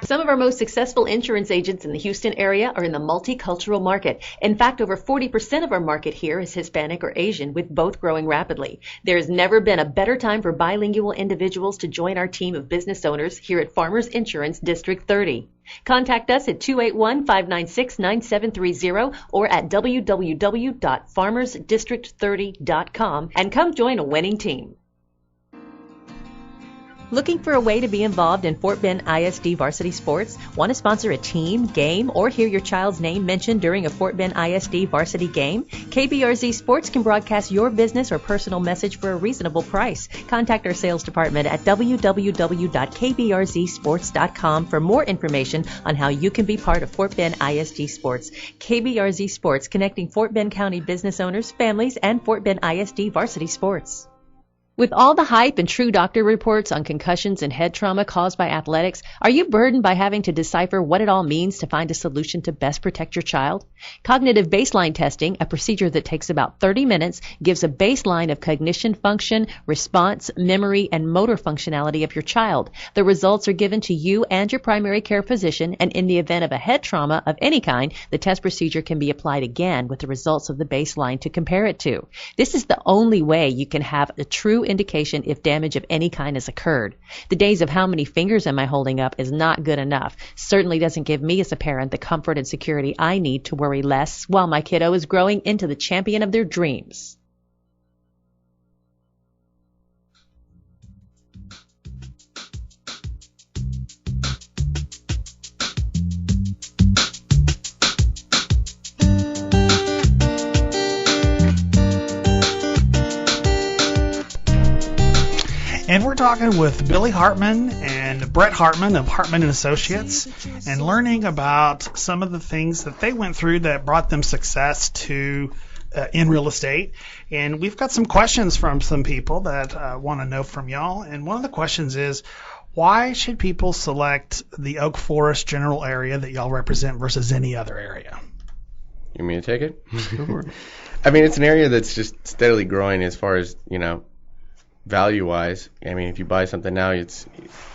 Some of our most successful insurance agents in the Houston area are in the multicultural market. In fact, over 40% of our market here is Hispanic or Asian, with both growing rapidly. There has never been a better time for bilingual individuals to join our team of business owners here at Farmers Insurance District 30. Contact us at 281-596-9730 or at www.farmersdistrict30.com and come join a winning team. Looking for a way to be involved in Fort Bend ISD varsity sports? Want to sponsor a team, game, or hear your child's name mentioned during a Fort Bend ISD varsity game? KBRZ Sports can broadcast your business or personal message for a reasonable price. Contact our sales department at www.kbrzsports.com for more information on how you can be part of Fort Bend ISD Sports. KBRZ Sports, connecting Fort Bend County business owners, families, and Fort Bend ISD varsity sports. With all the hype and true doctor reports on concussions and head trauma caused by athletics, are you burdened by having to decipher what it all means to find a solution to best protect your child? Cognitive baseline testing, a procedure that takes about 30 minutes, gives a baseline of cognition function, response, memory, and motor functionality of your child. The results are given to you and your primary care physician, and in the event of a head trauma of any kind, the test procedure can be applied again with the results of the baseline to compare it to. This is the only way you can have a true indication if damage of any kind has occurred. The days of how many fingers am I holding up is not good enough. Certainly doesn't give me as a parent the comfort and security I need to worry less while my kiddo is growing into the champion of their dreams. And we're talking with Billy Hartman and Brett Hartman of Hartman and Associates and learning about some of the things that they went through that brought them success to in real estate. And we've got some questions from some people that want to know from y'all. And one of the questions is, why should people select the Oak Forest general area that y'all represent versus any other area? You want me to take it? Sure. I mean, it's an area that's just steadily growing as far as, value-wise. I mean, if you buy something now, it's,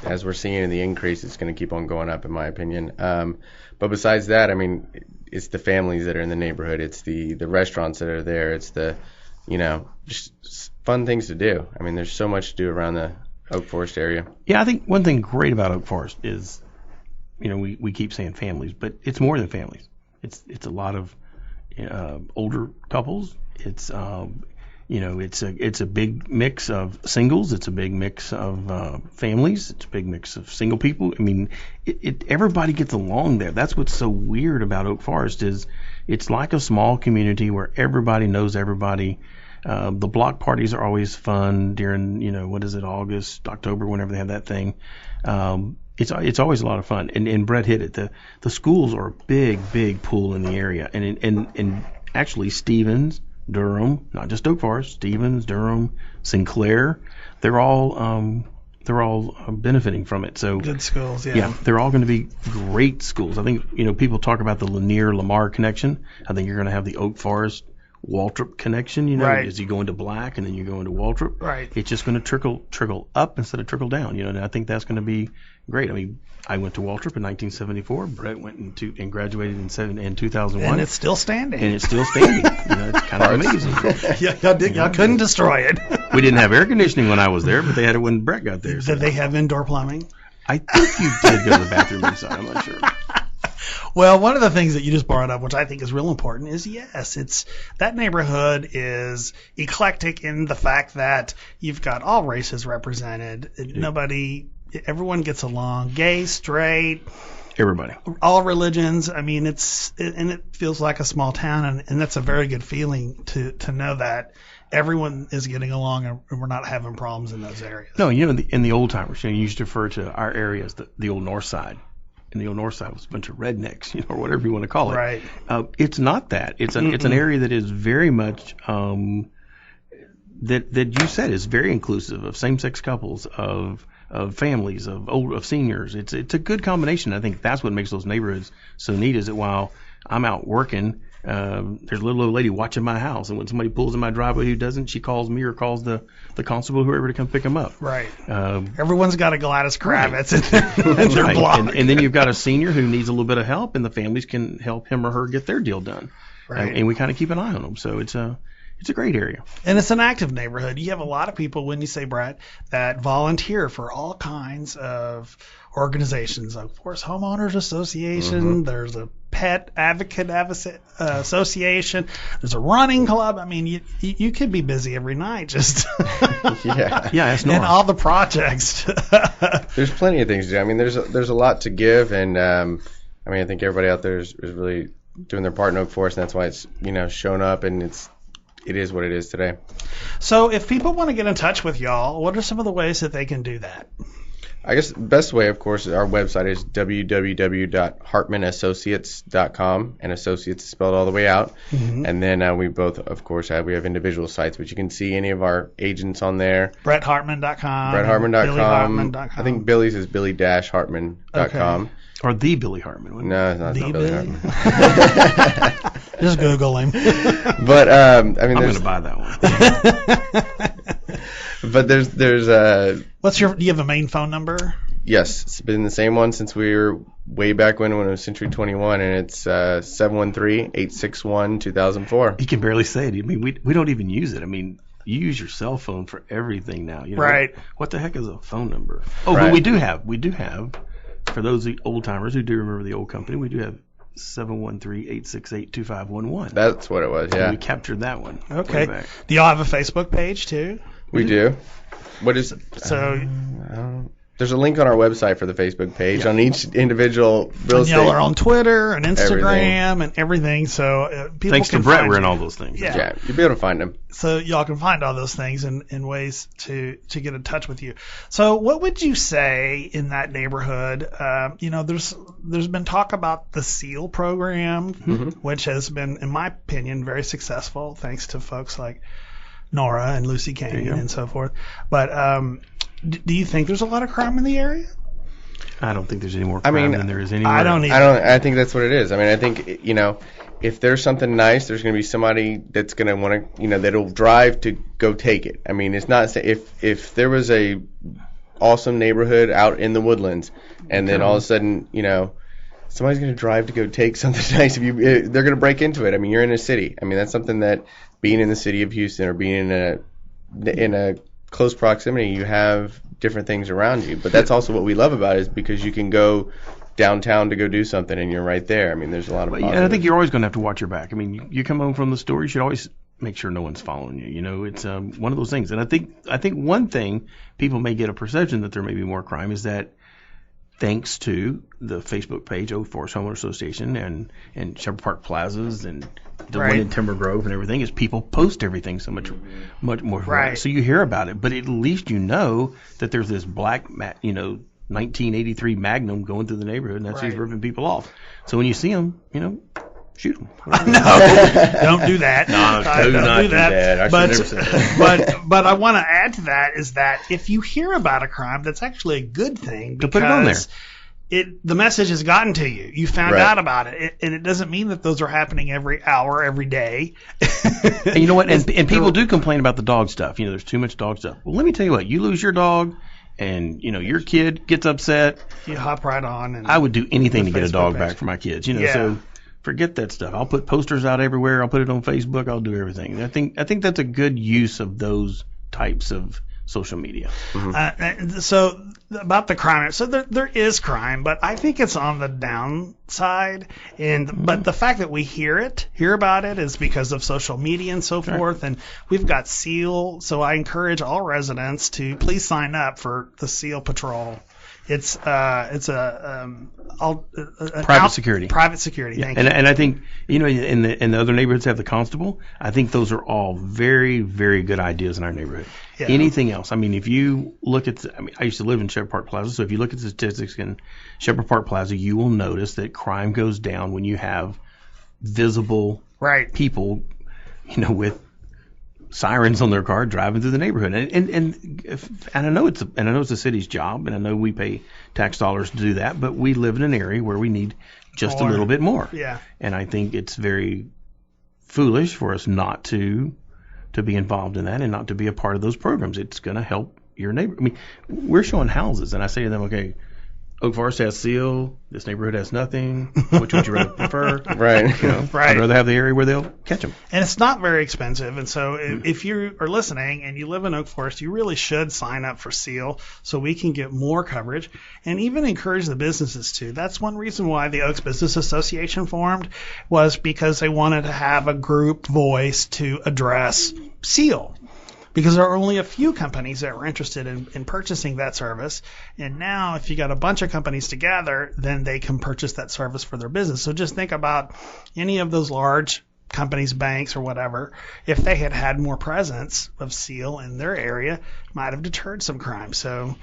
as we're seeing in the increase, it's going to keep on going up, in my opinion. But besides that, I mean, it's the families that are in the neighborhood. It's the restaurants that are there. It's the, just fun things to do. I mean, there's so much to do around the Oak Forest area. Yeah, I think one thing great about Oak Forest is, we keep saying families, but it's more than families. It's a lot of older couples. It's it's a big mix of singles. It's a big mix of families. It's a big mix of single people. I mean, everybody gets along there. That's what's so weird about Oak Forest is it's like a small community where everybody knows everybody. The block parties are always fun during, August, October, whenever they have that thing. It's always a lot of fun. And Brett hit it. The schools are a big pool in the area. And actually Stevens, Durham, not just Oak Forest, Stevens, Durham, Sinclair, they're all benefiting from it. So good schools, yeah. Yeah, they're all going to be great schools. I think, people talk about the Lanier-Lamar connection. I think you're going to have the Oak Forest Waltrip connection, right. As you go into Black and then you go into Waltrip. Right. It's just going to trickle up instead of trickle down, and I think that's going to be great. I mean, I went to Waltrip in 1974. Brett went and graduated in 2001. And it's still standing. It's kind of amazing. Y'all couldn't destroy it. We didn't have air conditioning when I was there, but they had it when Brett got there. Did they have indoor plumbing? I think you did go to the bathroom inside. I'm not sure. Well, one of the things that you just brought up, which I think is real important, is yes, that neighborhood is eclectic in the fact that you've got all races represented. Everyone gets along, gay, straight, everybody, all religions. I mean, it feels like a small town, and that's a very good feeling to know that everyone is getting along and we're not having problems in those areas. No, in the old timers, you used to refer to our area as the old north side. in the old north side was a bunch of rednecks, or whatever you want to call it. Right. It's not that. It's an area that is very much that you said is very inclusive of same-sex couples, of families, of seniors. It's a good combination. I think that's what makes those neighborhoods so neat. Is that while I'm out working, there's a little old lady watching my house, and when somebody pulls in my driveway who doesn't, she calls me or calls the constable, whoever, to come pick them up. Right. Everyone's got a Gladys Kravitz in their right. block. And then you've got a senior who needs a little bit of help, and the families can help him or her get their deal done. Right. And we kind of keep an eye on them. So it's a great area. And it's an active neighborhood. You have a lot of people, when you say, Brett, that volunteer for all kinds of organizations. Of course, Homeowners Association. There's a Pet Advocate Association. There's a running club. I mean, you could be busy every night just yeah, it's and all the projects. There's plenty of things to do. I mean, there's a lot to give, and I think everybody out there is really doing their part in Oak Forest, and that's why it's shown up, and it is what it is today. So if people want to get in touch with y'all, what are some of the ways that they can do that? I guess the best way, of course, our website is www.hartmanassociates.com, and associates is spelled all the way out. And then we both, of course, have individual sites, but you can see any of our agents on there. BrettHartman.com. BrettHartman.com. I think Billy's is Billy-Hartman.com. Okay. Or the Billy Hartman. No, it's not Billy Hartman. Just Google him. But I'm going to buy that one. But there's do you have a main phone number? Yes, it's been the same one since we were way back when it was Century 21, and it's 713-861-2004. You can barely say it. I mean, we don't even use it. I mean, you use your cell phone for everything now. Right. What the heck is a phone number? Oh, right. But we do have, for those old timers who do remember the old company, we do have 713-868-2511. That's what it was, yeah. We captured that one. Okay. Do y'all have a Facebook page too? We do. What is so? There's a link on our website for the Facebook page on each individual real estate. Y'all are on Twitter and Instagram and everything. So people thanks can to Brett, find we're in all those things. Yeah, you'll be able to find them. So y'all can find all those things in ways to get in touch with you. So what would you say in that neighborhood? There's been talk about the SEAL program, which has been, in my opinion, very successful thanks to folks like Nora and Lucy Kane and so forth. But do you think there's a lot of crime in the area? I don't think there's any more crime than there is anywhere. I don't either. I think that's what it is. I mean, I think, if there's something nice, there's going to be somebody that's going to want to, that'll drive to go take it. I mean, it's not, if there was a awesome neighborhood out in the woodlands, and then all of a sudden, somebody's going to drive to go take something nice, they're going to break into it. I mean, you're in a city. I mean, that's something that being in the city of Houston or being in a close proximity, you have different things around you. But that's also what we love about it, is because you can go downtown to go do something and you're right there. I mean, there's a lot of positives. And I think you're always going to have to watch your back. I mean, you come home from the store, you should always make sure no one's following you. It's one of those things. And I think one thing people may get a perception that there may be more crime is that thanks to the Facebook page, Oak Forest Homeowner Association, and Shepherd Park Plazas, and the one in Timber Grove and everything, is people post everything so much more. Right. So you hear about it, but at least you know that there's this black, 1983 Magnum going through the neighborhood, and that's who's ripping people off. So when you see them, shoot them. No, don't do that. No, don't do that. I should never say that. But I want to add to that is that if you hear about a crime, that's actually a good thing, because put it on there. The message has gotten to you. You found out about it. And it doesn't mean that those are happening every hour, every day. And you know what? And people do complain about the dog stuff. There's too much dog stuff. Well, let me tell you what. You lose your dog, and your kid gets upset. You hop right on. And I would do anything to get a dog back for my kids. So forget that stuff. I'll put posters out everywhere. I'll put it on Facebook. I'll do everything. I think that's a good use of those types of social media. So about the crime, so there is crime, but I think it's on the downside. But the fact that we hear about it is because of social media and so forth. And we've got SEAL, so I encourage all residents to please sign up for the SEAL Patrol. It's a private security. Private security. Yeah. Thank you. And I think in the other neighborhoods have the constable. I think those are all very, very good ideas in our neighborhood. Yeah. Anything else? I mean, if you look at, I used to live in Shepherd Park Plaza, so if you look at the statistics in Shepherd Park Plaza, you will notice that crime goes down when you have visible people, with sirens on their car driving through the neighborhood. And I know it's the city's job, and I know we pay tax dollars to do that, but we live in an area where we need just a little bit more. Yeah. And I think it's very foolish for us not to be involved in that and not to be a part of those programs. It's going to help your neighbor. I mean, we're showing houses, and I say to them, okay, Oak Forest has seal. This neighborhood has nothing. Which would you rather prefer? Right. Right. I'd rather have the area where they'll catch them. And it's not very expensive. And so if you are listening and you live in Oak Forest, you really should sign up for SEAL so we can get more coverage and even encourage the businesses to. That's one reason why the Oaks Business Association formed, was because they wanted to have a group voice to address SEAL. Because there are only a few companies that were interested in purchasing that service. And now if you got a bunch of companies together, then they can purchase that service for their business. So just think about any of those large companies, banks or whatever, if they had had more presence of SEAL in their area, might have deterred some crime. So,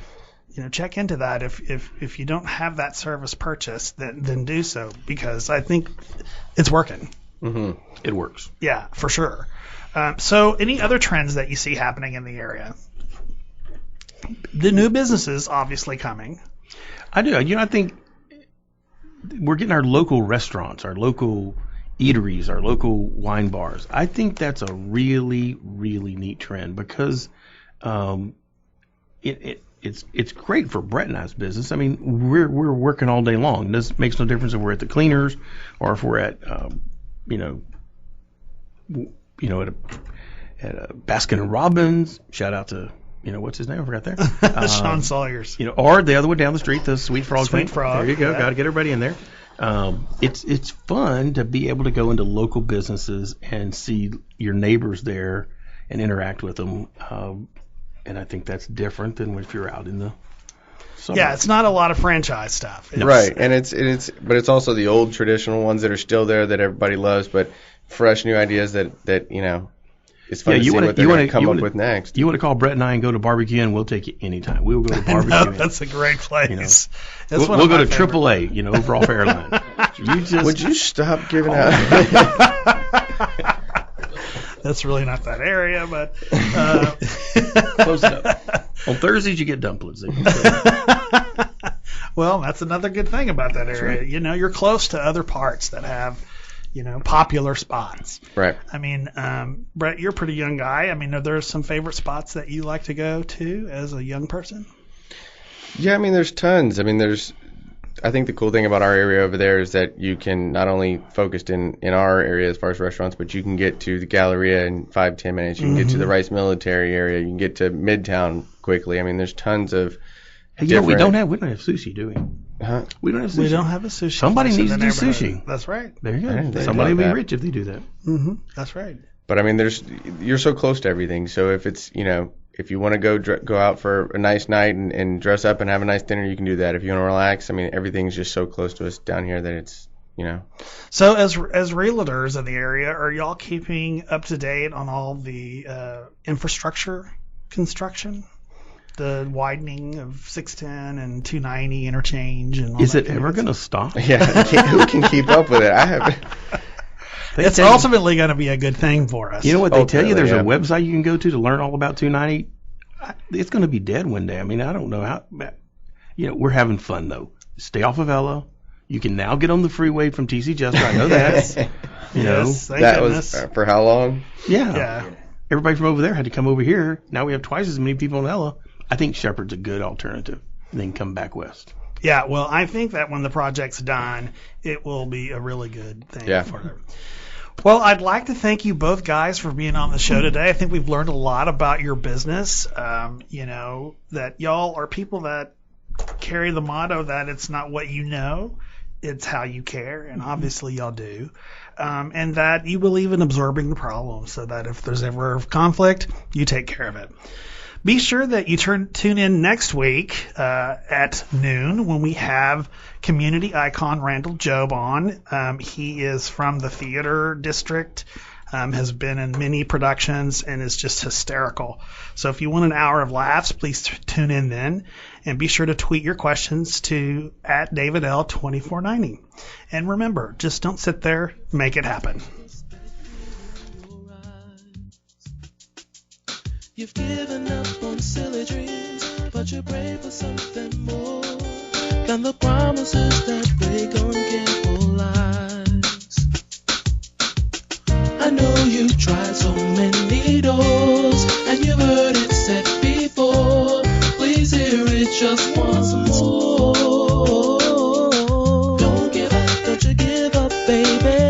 check into that. If you don't have that service purchased, then do so, because I think it's working. Mm-hmm. It works. Yeah, for sure. So any other trends that you see happening in the area? The new businesses obviously coming. I do. I think we're getting our local restaurants, our local eateries, our local wine bars. I think that's a really, really neat trend, because it's great for Brett and I's business. I mean, we're working all day long. This makes no difference if we're at the cleaners or if we're at at a Baskin and Robbins. Shout out to what's his name? I forgot there. Sean Sawyer's. Or the other one down the street, the Sweet Frog. Sweet Frog. There you go. Yeah. Got to get everybody in there. It's fun to be able to go into local businesses and see your neighbors there and interact with them. And I think that's different than if you're out in the summer. Yeah, it's not a lot of franchise stuff. Right, and it's also the old traditional ones that are still there that everybody loves, but fresh new ideas that it's fun to see what they're going to come up with next. You want to call Brett and I and go to barbecue, and we'll take you anytime. We'll go to barbecue. That's a great place. We'll go to AAA, over off Airline. Would you stop giving out? That's really not that area, but close enough. On Thursdays you get dumplings. Well, that's another good thing about that area. Right. You're close to other parts that have popular spots. Right. I mean, Brett, you're a pretty young guy. I mean, are there some favorite spots that you like to go to as a young person? Yeah, I mean, there's tons. I mean, I think the cool thing about our area over there is that you can not only focus in our area as far as restaurants, but you can get to the Galleria in 5-10 minutes. You can get to the Rice Military area. You can get to Midtown quickly. I mean, there's tons of we don't have sushi, do we? Huh? We don't have sushi. We don't have a sushi. Somebody needs to do sushi. That's right. There you go. Somebody will be rich if they do that. Mm-hmm. That's right. But I mean, you're so close to everything. So if it's if you want to go out for a nice night and dress up and have a nice dinner, you can do that. If you want to relax, I mean, everything's just so close to us down here that it's So as realtors in the area, are y'all keeping up to date on all the infrastructure construction? The widening of 610 and 290 interchange and all is that it ever going to stop? Yeah, who can keep up with it? I haven't. It's ultimately going to be a good thing for us. You know what they tell you? There's a website you can go to learn all about 290. It's going to be dead one day. I mean, I don't know how. We're having fun though. Stay off of Ella. You can now get on the freeway from TC Jester. I know that. Yes, thank that goodness. was for how long? Yeah. Everybody from over there had to come over here. Now we have twice as many people in Ella. I think Shepherd's a good alternative. Then come back west. Yeah, well, I think that when the project's done, it will be a really good thing for them. Well, I'd like to thank you both guys for being on the show today. I think we've learned a lot about your business. That y'all are people that carry the motto that it's not what you know, it's how you care, and obviously y'all do. And that you believe in absorbing the problem so that if there's ever conflict, you take care of it. Be sure that you tune in next week at noon when we have community icon Randall Job on. He is from the theater district, has been in many productions, and is just hysterical. So if you want an hour of laughs, please tune in then. And be sure to tweet your questions to @DavidL2490. And remember, just don't sit there, make it happen. You've given up on silly dreams, but you're brave for something more than the promises that break on careful lies. I know you've tried so many doors, and you've heard it said before. Please hear it just once more. Don't give up, don't you give up, baby.